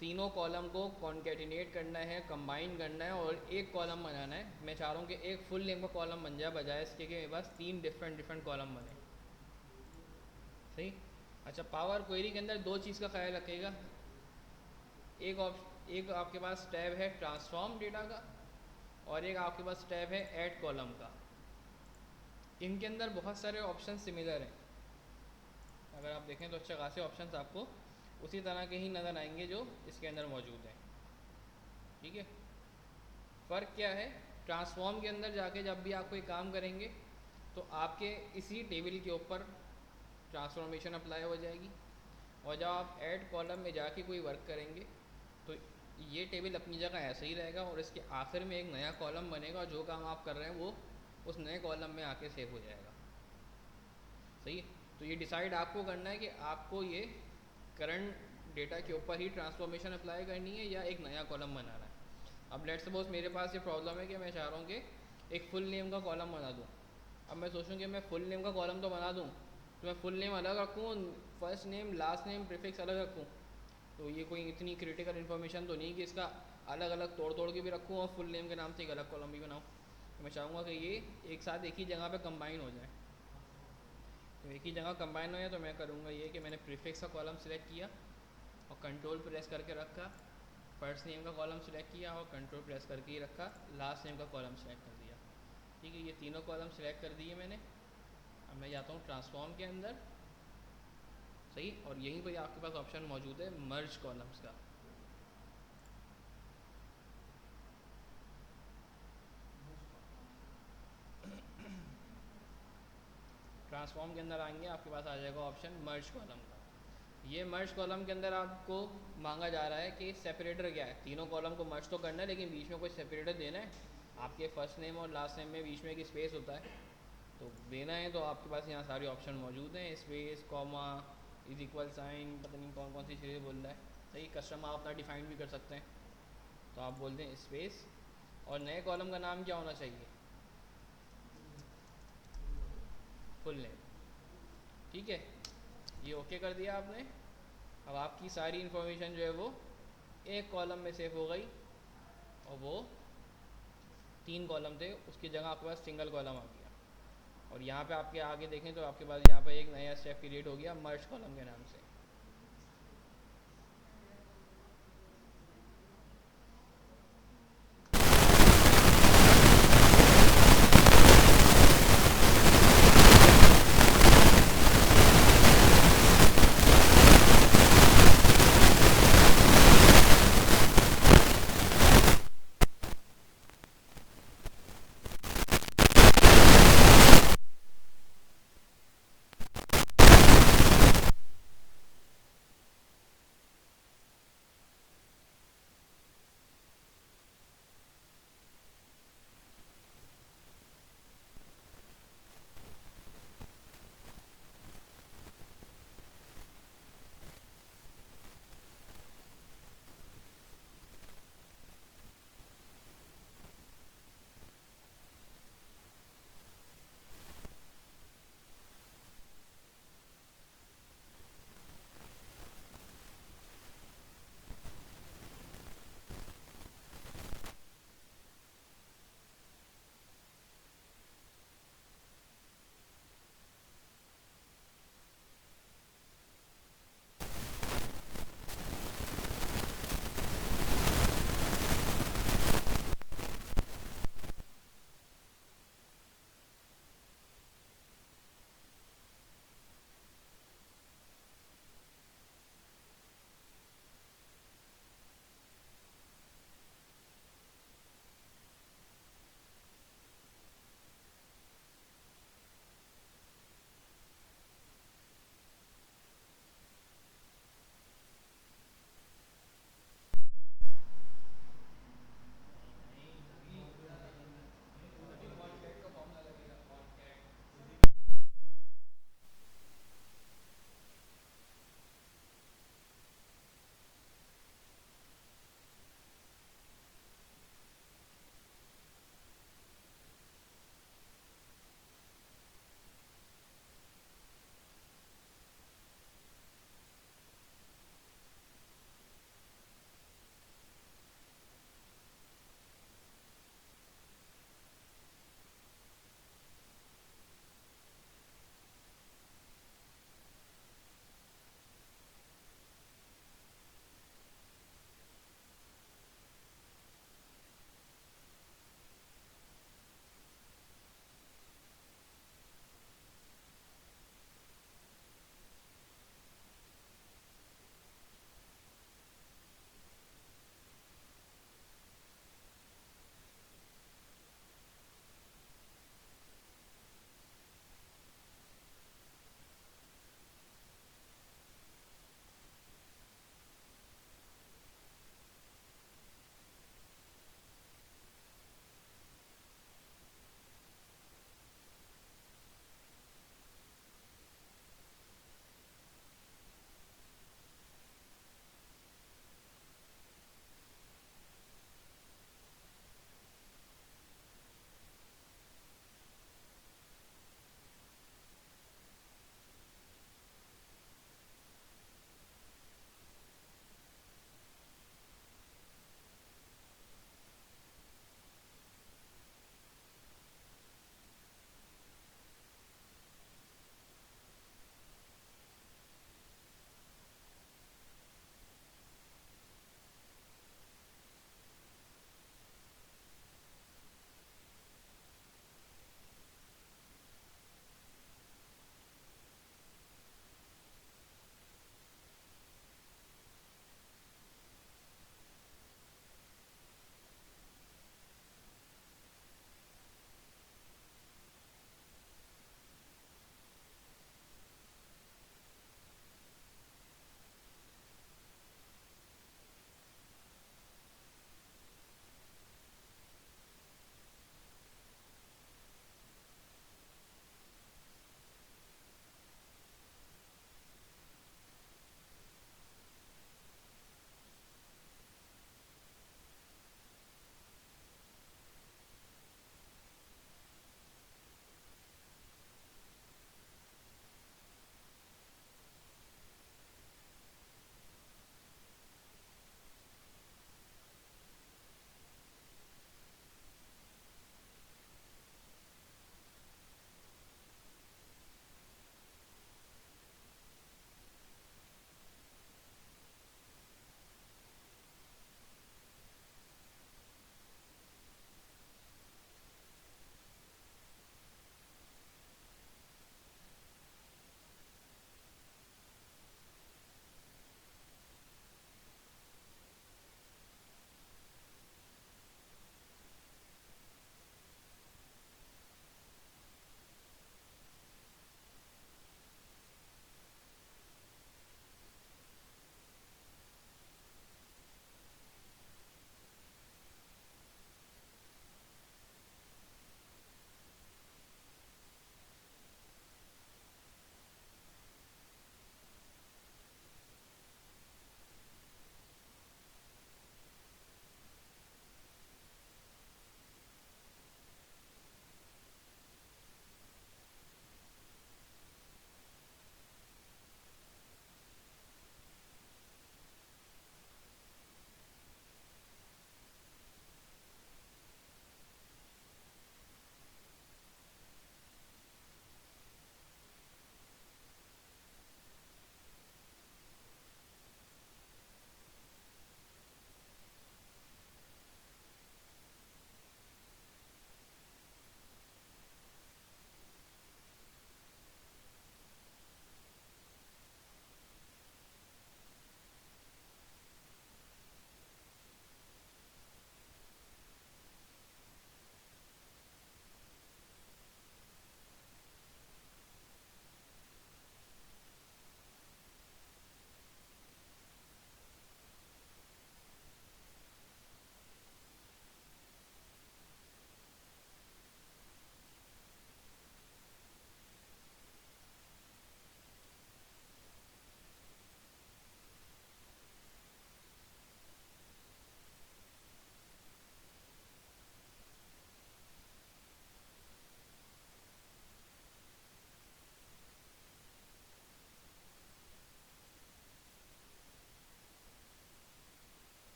S1: तीनों कॉलम को कॉन्केटिनेट करना है, कंबाइन करना है और एक कॉलम बनाना है। मैं चाह रहा हूँ कि एक फुल नेम का कॉलम बन जाए, बजाय इसके कि मेरे पास 3 डिफरेंट डिफरेंट कॉलम बने। सही। अच्छा, पावर क्वेरी के अंदर 2 चीज़ का ख्याल रखिएगा। एक आपके पास टैब है ट्रांसफॉर्म डेटा का और एक आपके पास टैब है ऐड कॉलम का। इनके अंदर बहुत सारे ऑप्शन सिमिलर हैं। अगर आप देखें तो अच्छे खासे ऑप्शंस आपको उसी तरह के ही नज़र आएंगे जो इसके अंदर मौजूद हैं, ठीक है। फ़र्क क्या है? ट्रांसफॉर्म के अंदर जाके जब भी आप कोई काम करेंगे तो आपके इसी टेबल के ऊपर ट्रांसफॉर्मेशन अप्लाई हो जाएगी, और जब आप ऐड कॉलम में जाके कोई वर्क करेंगे तो ये टेबल अपनी जगह ऐसे ही रहेगा और इसके आखिर में एक नया कॉलम बनेगा और जो काम आप कर रहे हैं वो उस नए कॉलम में आके सेव हो जाएगा। सही है। तो ये डिसाइड आपको करना है कि आपको ये करंट डेटा के ऊपर ही ट्रांसफॉर्मेशन अप्लाई करनी है या एक नया कॉलम बनाना है। अब लेट्स सपोज मेरे पास ये प्रॉब्लम है कि मैं चाह रहा हूँ कि एक फुल नेम का कॉलम बना दूँ। अब मैं सोचूँ कि मैं फुल नेम का कॉलम तो बना दूँ, तो मैं फुल नेम अलग रखूँ, first name last name prefix अलग रखूँ, तो ये कोई इतनी क्रिटिकल इन्फॉर्मेशन तो नहीं कि इसका अलग अलग तोड़ तोड़ के भी रखूँ और फुल नेम के नाम से एक अलग कॉलम भी बनाऊँ। तो मैं चाहूँगा कि ये एक साथ एक ही जगह पे कंबाइन हो जाए। तो एक ही जगह कंबाइन हो जाए तो मैं करूँगा ये कि मैंने प्रीफिक्स का कॉलम सिलेक्ट किया और कंट्रोल प्रेस करके रखा, फर्स्ट नेम का कॉलम सिलेक्ट किया और कंट्रोल प्रेस करके ही रखा, लास्ट नेम का कॉलम सिलेक्ट कर दिया। ठीक है, ये तीनों कॉलम सिलेक्ट कर दिए मैंने। अब मैं जाता हूँ ट्रांसफॉर्म के अंदर। सही। और यहीं पर आपके पास ऑप्शन मौजूद है मर्ज कॉलम्स का। ट्रांसफॉर्म के अंदर आएंगे, आपके पास आ जाएगा ऑप्शन मर्ज कॉलम का। ये मर्ज कॉलम के अंदर आपको मांगा जा रहा है कि सेपरेटर क्या है। तीनों कॉलम को मर्ज तो करना है लेकिन बीच में कोई सेपरेटर देना है। आपके फर्स्ट नेम और लास्ट नेम में बीच में एक स्पेस होता है, तो देना है। तो आपके पास यहाँ सारे ऑप्शन मौजूद हैं, space, comma, is equal sign, पता नहीं कौन कौन सी चीज़ें बोल रहा है। सही। कस्टम आप अपना डिफाइन भी कर सकते हैं, तो आप बोलते हैं स्पेस। और नए कॉलम का नाम क्या होना चाहिए? Full name. ठीक है, ये ओके कर दिया आपने। अब आपकी सारी इन्फॉर्मेशन जो है वो एक कॉलम में सेव हो गई और वो 3 कॉलम थे उसकी जगह आपके पास सिंगल कॉलम आ गया। और यहाँ पे आपके आगे देखें तो आपके पास यहाँ पे एक नया स्टेप क्रिएट हो गया मर्ज कॉलम के नाम से।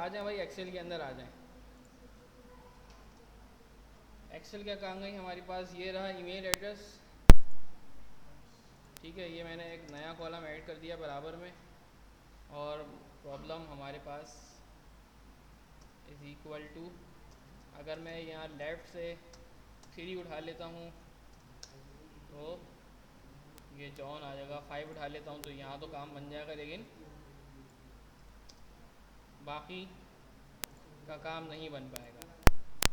S1: आ जाएं भाई, एक्सेल के अंदर आ जाएं। एक्सेल क्या काम गई हमारे पास, ये रहा ईमेल एड्रेस। ठीक है, ये मैंने एक नया कॉलम ऐड कर दिया बराबर में, और प्रॉब्लम हमारे पास इज़ इक्वल टू, अगर मैं यहाँ लेफ़्ट से 3 उठा लेता हूँ तो ये जॉन आ जाएगा, 5 उठा लेता हूँ तो यहाँ तो काम बन जाएगा, लेकिन बाकी का काम नहीं बन पाएगा।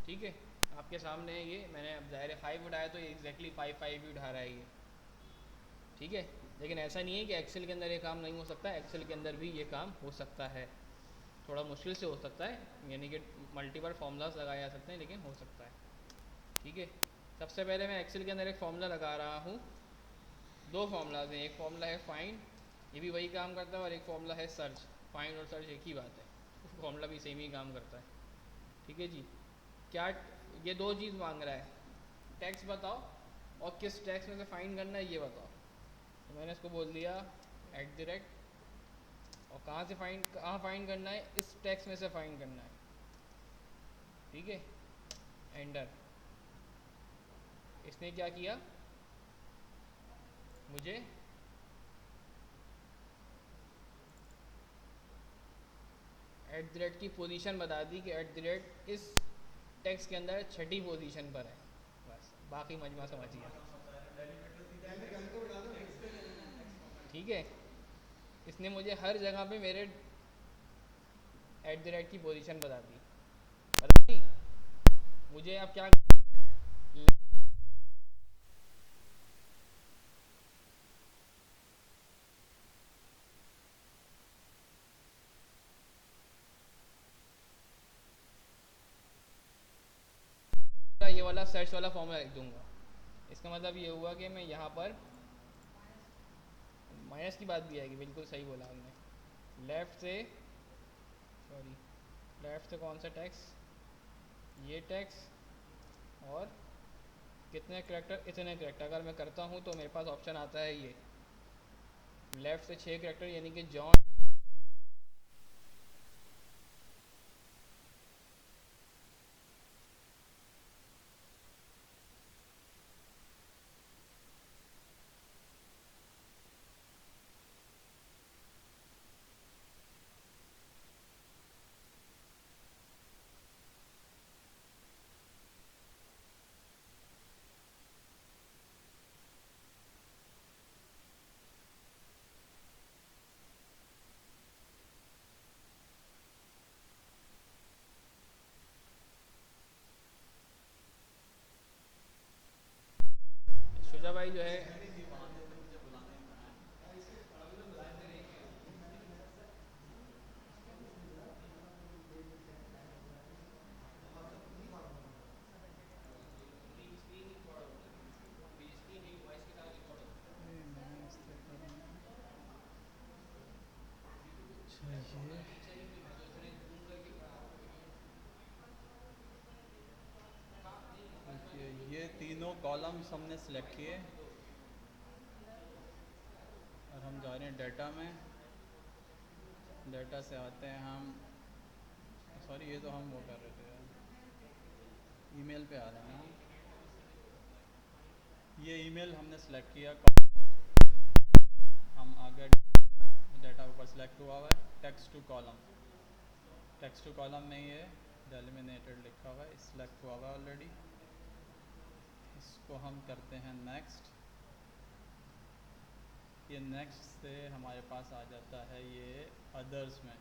S1: ठीक है, आपके सामने है ये, मैंने अब ज़ाहिर है 5 उठाया तो ये एग्जैक्टली 5 ही उठा रहा है ये। ठीक है, लेकिन ऐसा नहीं है कि एक्सेल के अंदर ये काम नहीं हो सकता, एक्सेल के अंदर भी ये काम हो सकता है। थोड़ा मुश्किल से हो सकता है, यानी कि मल्टीपल फार्मूलाज लगाए जा सकते हैं, लेकिन हो सकता है। ठीक है, सबसे पहले मैं एक्सेल के अंदर एक फार्मूला लगा रहा हूँ। 2 फार्मूलाज हैं, एक फार्मूला है फाइंड, ये भी वही काम करता है, और एक फार्मूला है सर्च। फाइंड और सर्च एक ही बात है, फार्मूला भी सेम ही काम करता है। ठीक है जी, क्या ये 2 चीज़ मांग रहा है, टैक्स बताओ और किस टैक्स में से फाइंड करना है ये बताओ। तो मैंने इसको बोल दिया @ और कहाँ फाइंड करना है, इस टैक्स में से फाइंड करना है। ठीक है, एंटर। इसने क्या किया, मुझे @ की पोजीशन बता दी कि @ इस टैक्स के अंदर 6ठी पोजीशन पर है। बस बाकी मजमा समझ गया। ठीक है, इसने मुझे हर जगह पे मेरे @ की पोजीशन बता दी। बता दी, मुझे अब क्या, ये वाला सर्च वाला फॉर्मूला लिख दूंगा। इसका मतलब ये हुआ कि मैं यहाँ पर माइनस की बात भी आएगी, बिल्कुल सही बोला आपने। लेफ़्ट से, सॉरी, लेफ़्ट से कौन सा टैक्स, ये टैक्स, और कितने करेक्टर, इतने करेक्टर अगर मैं करता हूँ तो मेरे पास ऑप्शन आता है ये, लेफ़्ट से 6 करेक्टर, यानी कि जॉन। शुजा भाई जो है,
S2: देखिए ये तीनों कॉलम्स हमने सेलेक्ट किए और हम जा रहे हैं डाटा में। डाटा से आते हैं हम, सॉरी ये तो हम वो कर रहे थे यार, ईमेल पे आ रहे हैं हम। ये ईमेल हमने सेलेक्ट किया, हम आगे डाटा ऊपर सेलेक्ट हुआ हुआ है, text to column. Text to column में ये डेलिमिनेटेड लिखा हुआ है, सिलेक्ट हुआ हुआ है ऑलरेडी। इसको हम करते हैं नेक्स्ट। ये नेक्स्ट से हमारे पास आ जाता है ये अदर्स में।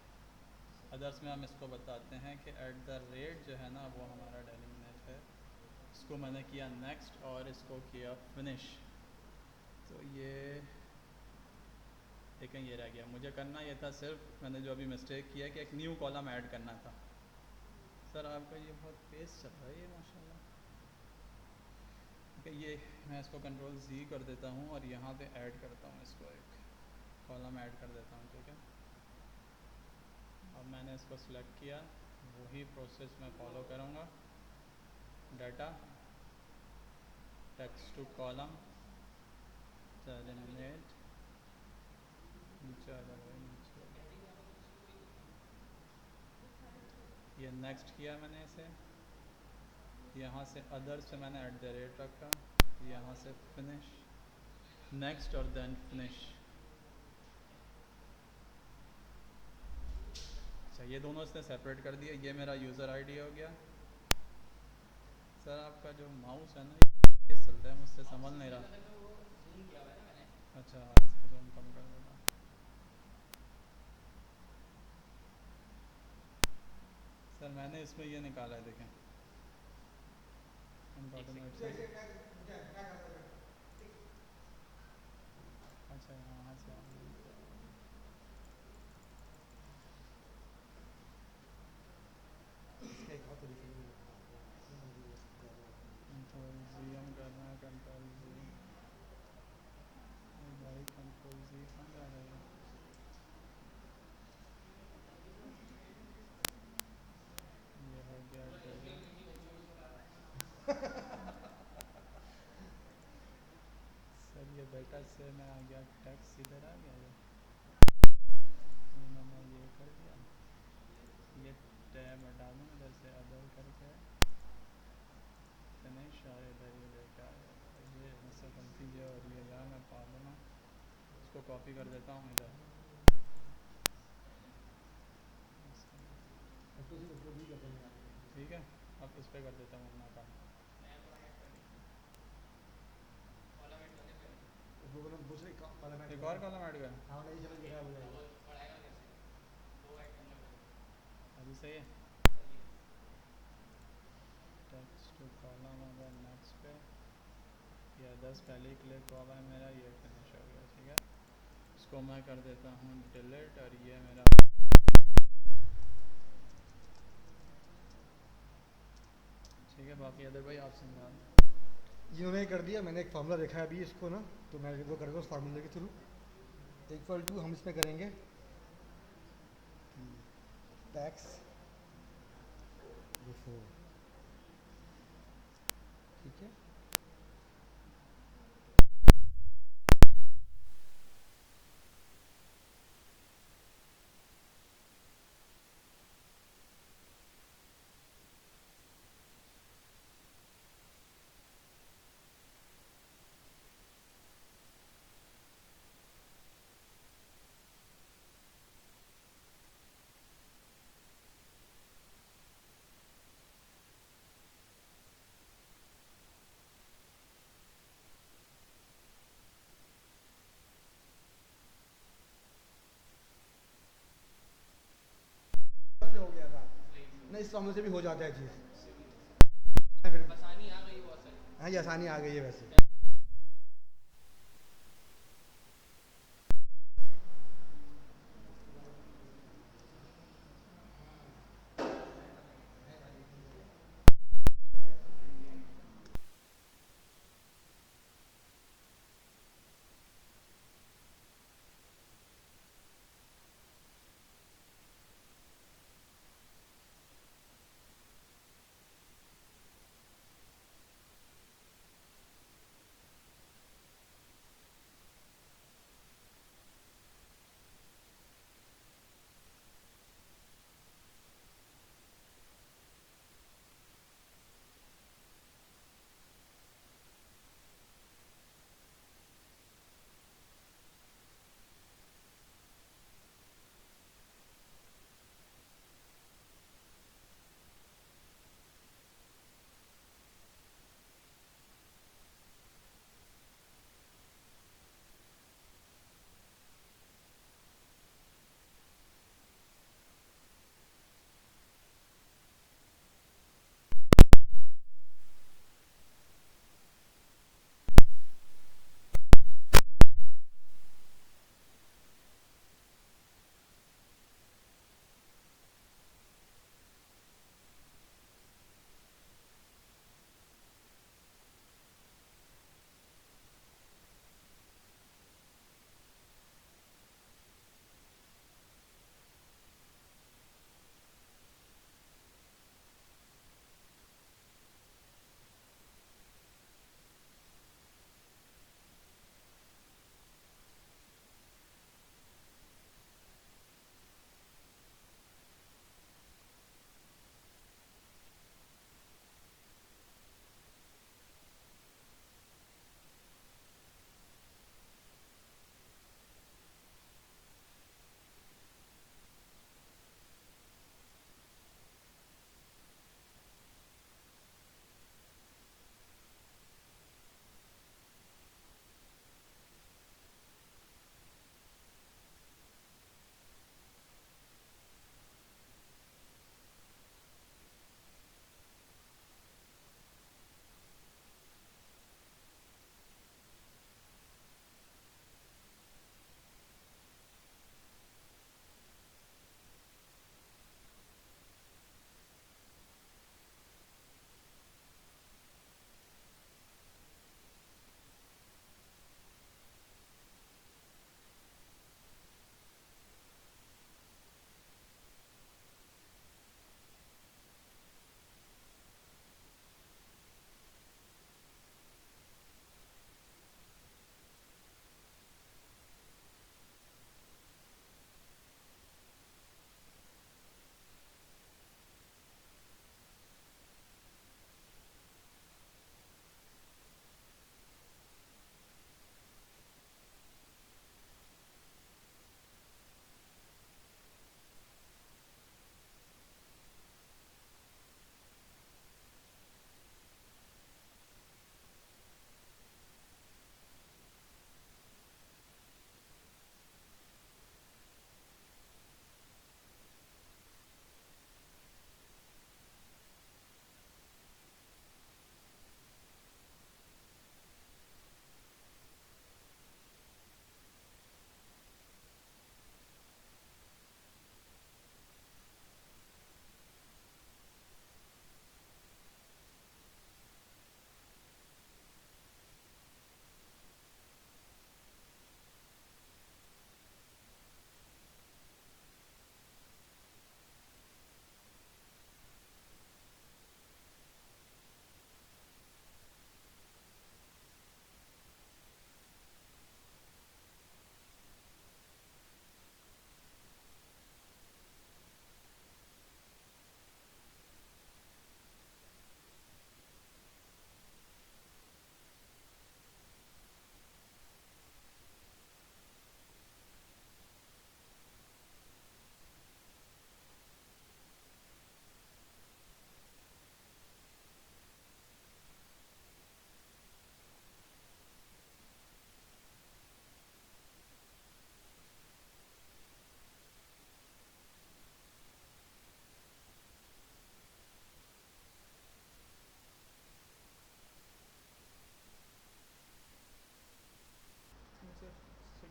S2: अदर्स में हम इसको बताते हैं कि @ जो है ना वो हमारा डेलिमिनेट है। इसको मैंने किया नेक्स्ट और इसको किया फिनिश। तो ये देखें, ये रह गया। मुझे करना ये था सिर्फ, मैंने जो अभी मिस्टेक किया कि एक न्यू कॉलम ऐड करना था। सर आपका ये बहुत तेज़ चल रहा है ये माशाल्लाह। ठीक है, ये मैं इसको कंट्रोल Z कर देता हूँ और यहाँ पे ऐड करता हूँ, इसको एक कॉलम ऐड कर देता हूँ। ठीक है, अब मैंने इसको सिलेक्ट किया, वही प्रोसेस मैं फॉलो करूँगा। Data, text to column, eliminate, नीचे आ जाएगा नीचे। नेक्स्ट किया मैंने इसे, यहाँ से अदर्स पे मैंने @ रखा, यहाँ से फिनिश, नेक्स्ट और देन फिनिश। अच्छा ये दोनों इसने सेपरेट कर दिया, ये मेरा यूज़र आईडी हो गया। सर आपका जो माउस है ना ये चलता है, मुझसे समझ नहीं रहा। अच्छा इसको जूम कम कर देता। सर मैंने इसमें ये निकाला है देखें, अच्छा यहाँ से कंट्रोल करना है, कंट्रोल भाई कंट्रोल कहाँ जा रहा है? ये हो गया सर ये बेटा से मैं आ गया, टैक्स इधर आ गया, ये मैंने ये कर दिया, ये टैब हटा दूँ इधर से, अदर करके फिनिश, और इधर ये बेटा ये मुझसे गलती ये हो रही है यार, मैं पागल हूँ। इसको कॉपी कर देता हूँ इधर, ठीक है। अब इस पर कर देता हूँ अपना काम। एक और कॉलम ऐड कर, अभी सही है। टेक्स्ट टू कॉलम होगा नेक्स्ट पे, ये 10 पहले ही क्लिक हुआ है मेरा, ये फिनिश हो गया, ठीक है। इसको मैं कर देता हूँ डिलीट, और ये मेरा ठीक है। बाकी अदर भाई आप समझा।
S3: जिन्होंने कर दिया, मैंने एक फार्मूला देखा है अभी इसको ना, तो मैं वो करूँगा उस फार्मूले के थ्रू। इक्वल टू हम इसमें करेंगे टैक्स बिफोर, ठीक है। हो गया था नहीं, इस फार्मूले से भी हो जाता है चीज़, फिर
S1: आसानी आ गई बहुत सारी।
S3: हाँ ये आसानी आ गई है वैसे।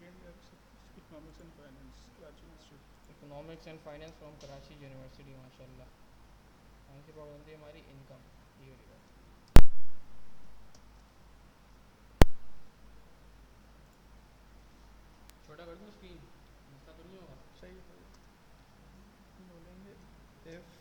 S4: Second year economics and finance Karachi institute.
S1: Economics and finance from Karachi university, माशाल्लाह। कौन सी प्रॉब्लम थी हमारी? इनकम, ये वाली बात। छोटा कर दूँ स्क्रीन, मसला तो नहीं होगा?
S4: सही है, बोलेंगे इफ़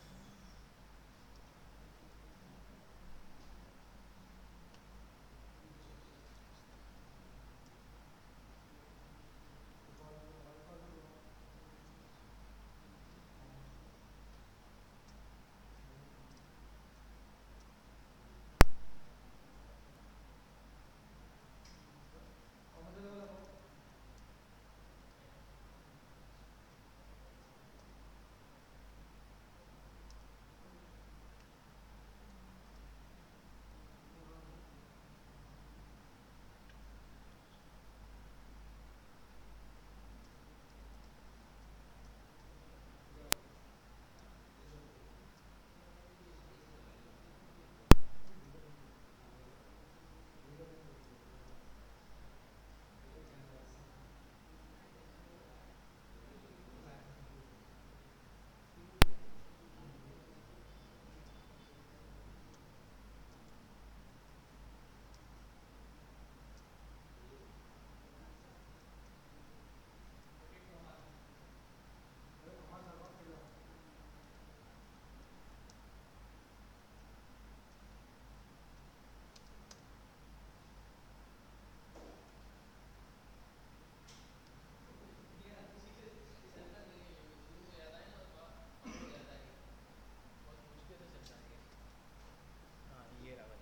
S1: हाँ, ये रहा भाई।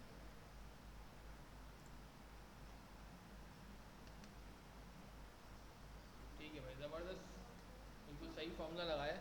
S1: ठीक है भाई, ज़बरदस्त, बिल्कुल सही फॉर्मूला लगाया।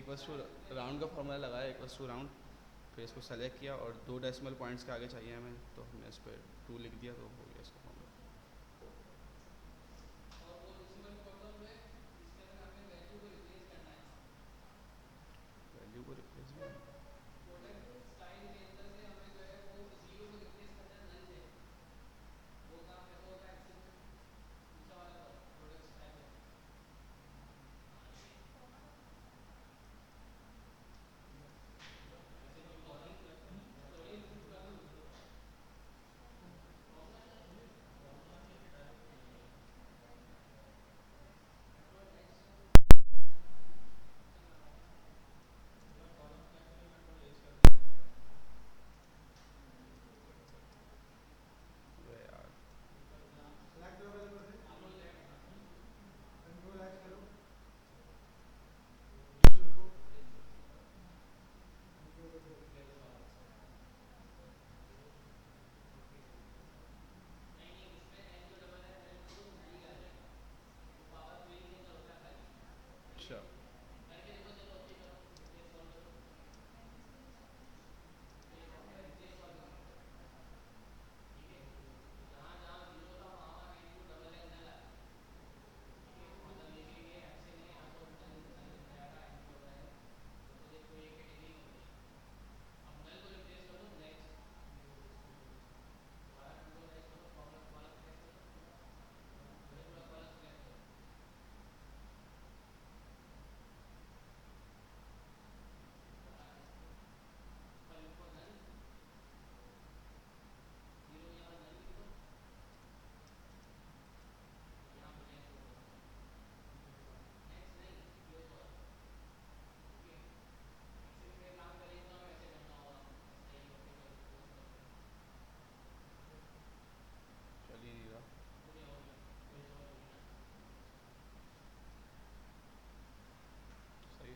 S5: इक्वल्स टू राउंड का फॉर्मूला लगाया, इक्वल्स टू राउंड, फिर इसको सेलेक्ट किया और 2 डेसिमल पॉइंट्स के आगे चाहिए हमें, तो हमने इस पर 2 लिख दिया तो हो गया इसका फॉर्मूला। वैल्यू को रिप्लेस भी है यार। अच्छा चल ही नहीं रहा। सही।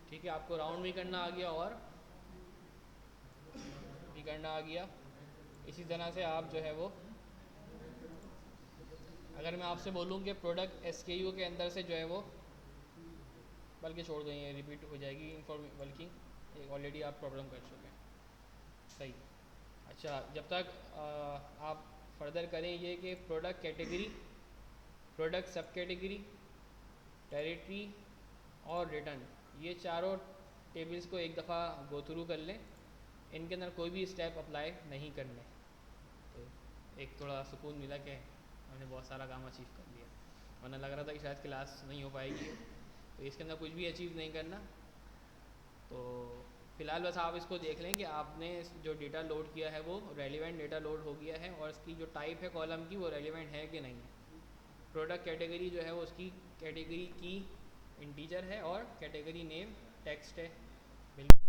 S1: ठीक है, आपको राउंड भी करना आ गया और भी करना आ गया। इसी तरह से आप जो है वो, अगर मैं आपसे बोलूँ कि प्रोडक्ट SKU के अंदर से जो है वो, बल्कि छोड़ दें, ये रिपीट हो जाएगी इन्फॉर्म बल्कि ये ऑलरेडी आप प्रॉब्लम कर चुके हैं। सही। अच्छा, जब तक आप फर्दर करें ये कि प्रोडक्ट कैटेगरी, प्रोडक्ट सब कैटेगरी, टेरिटरी और रिटर्न, ये चारों टेबल्स को एक दफ़ा गो थ्रू कर लें। इनके अंदर कोई भी स्टेप अप्लाई नहीं करने, तो एक थोड़ा सुकून मिला कि हमने बहुत सारा काम अचीव कर लिया, वरना लग रहा था कि शायद क्लास नहीं हो पाएगी। तो इसके अंदर कुछ भी अचीव नहीं करना। तो फ़िलहाल बस आप इसको देख लें कि आपने जो डेटा लोड किया है वो रेलिवेंट डेटा लोड हो गया है, और इसकी जो टाइप है कॉलम की वो रेलिवेंट है कि नहीं है। प्रोडक्ट कैटेगरी जो है वो उसकी कैटेगरी की इंटीजर है और कैटेगरी नेम टेक्स्ट है। बिल्कुल।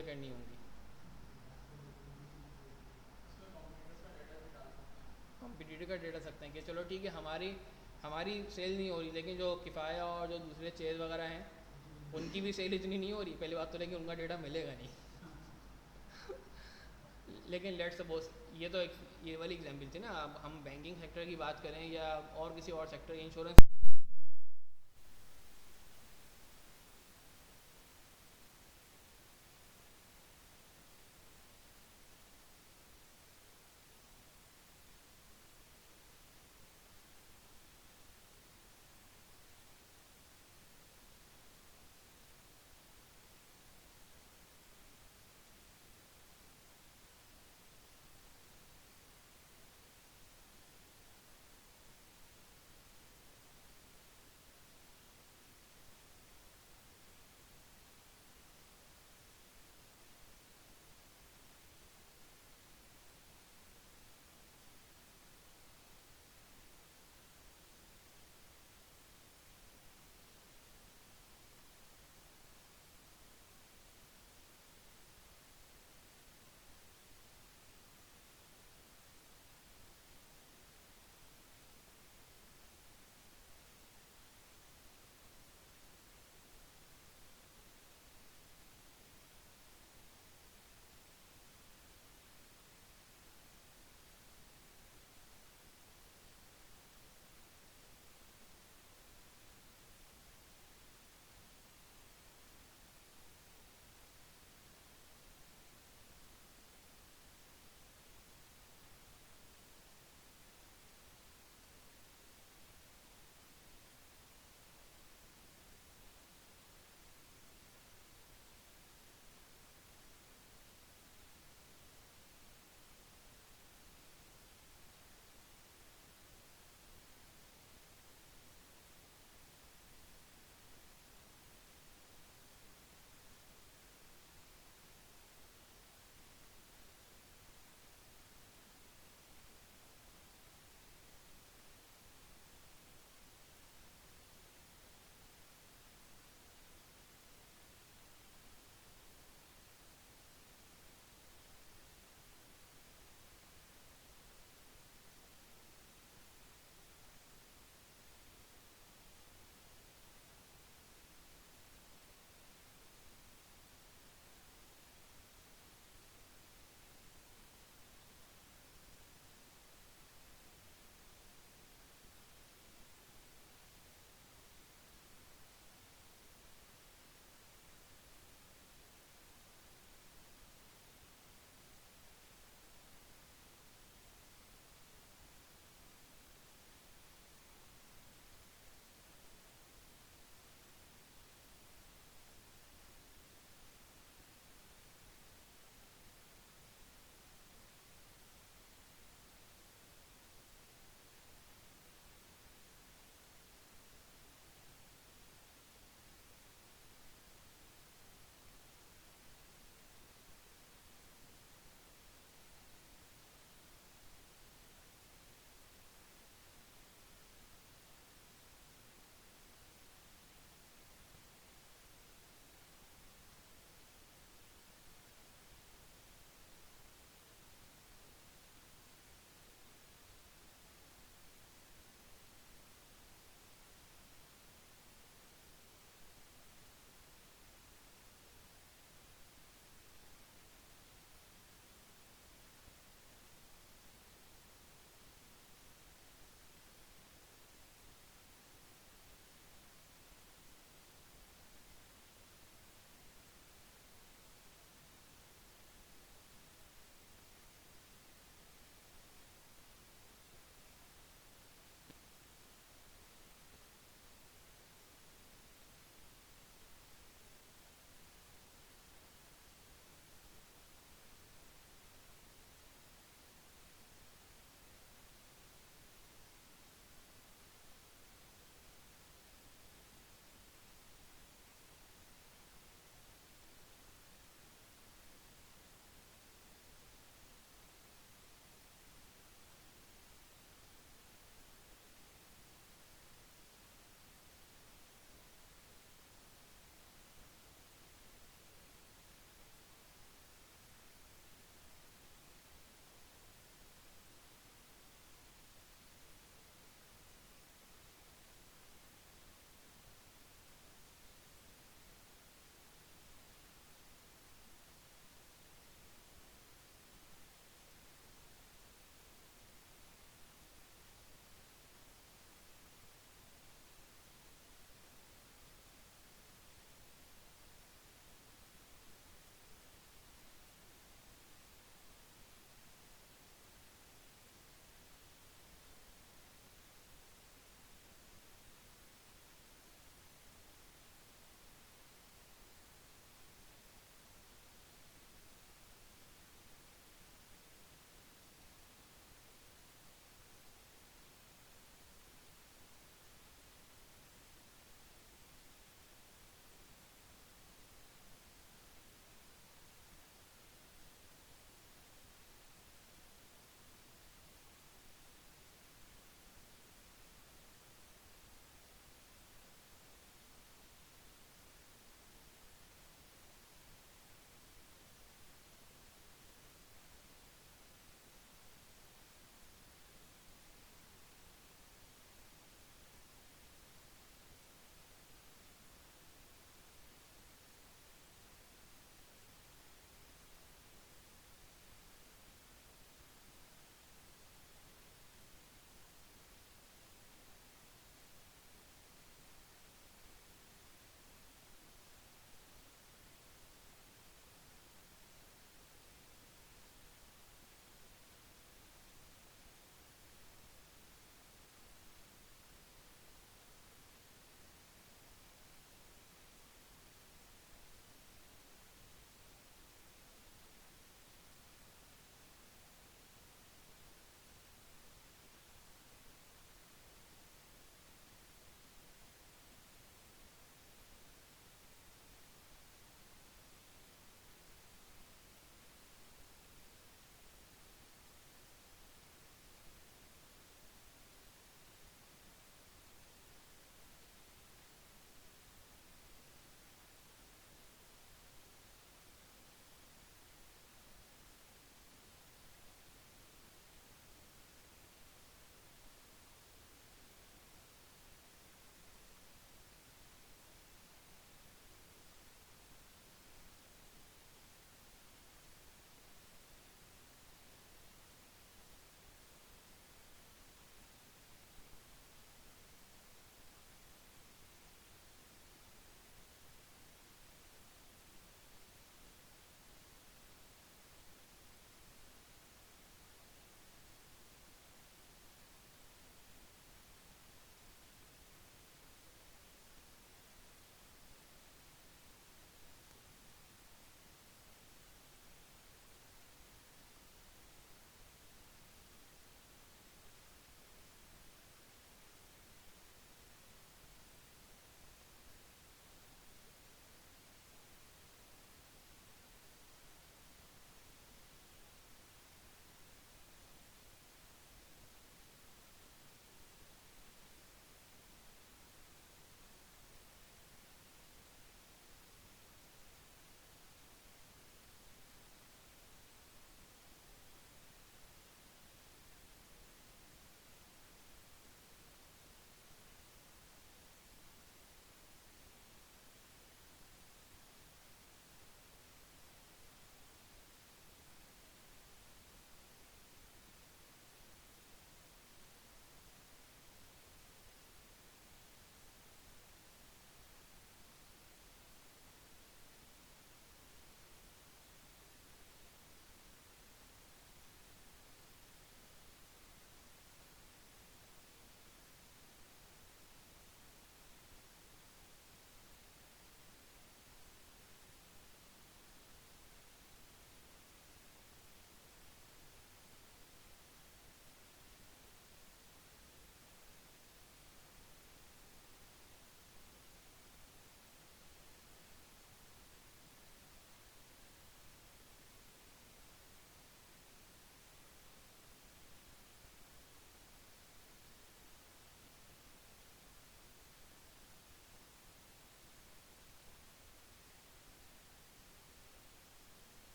S1: मुझे करनी होंगी। कॉम्पिटिटर का डेटा सकते हैं कि चलो ठीक है हमारी सेल नहीं हो रही, लेकिन जो किफ़ाया और जो दूसरे चेयर वगैरह हैं उनकी भी सेल इतनी नहीं हो रही, पहली बात तो, लेकिन उनका डेटा मिलेगा नहीं। लेकिन लेट्स सपोज ये तो एक ये वाली एग्जांपल थी ना, अब हम बैंकिंग सेक्टर की बात करें या और किसी और सेक्टर, इंश्योरेंस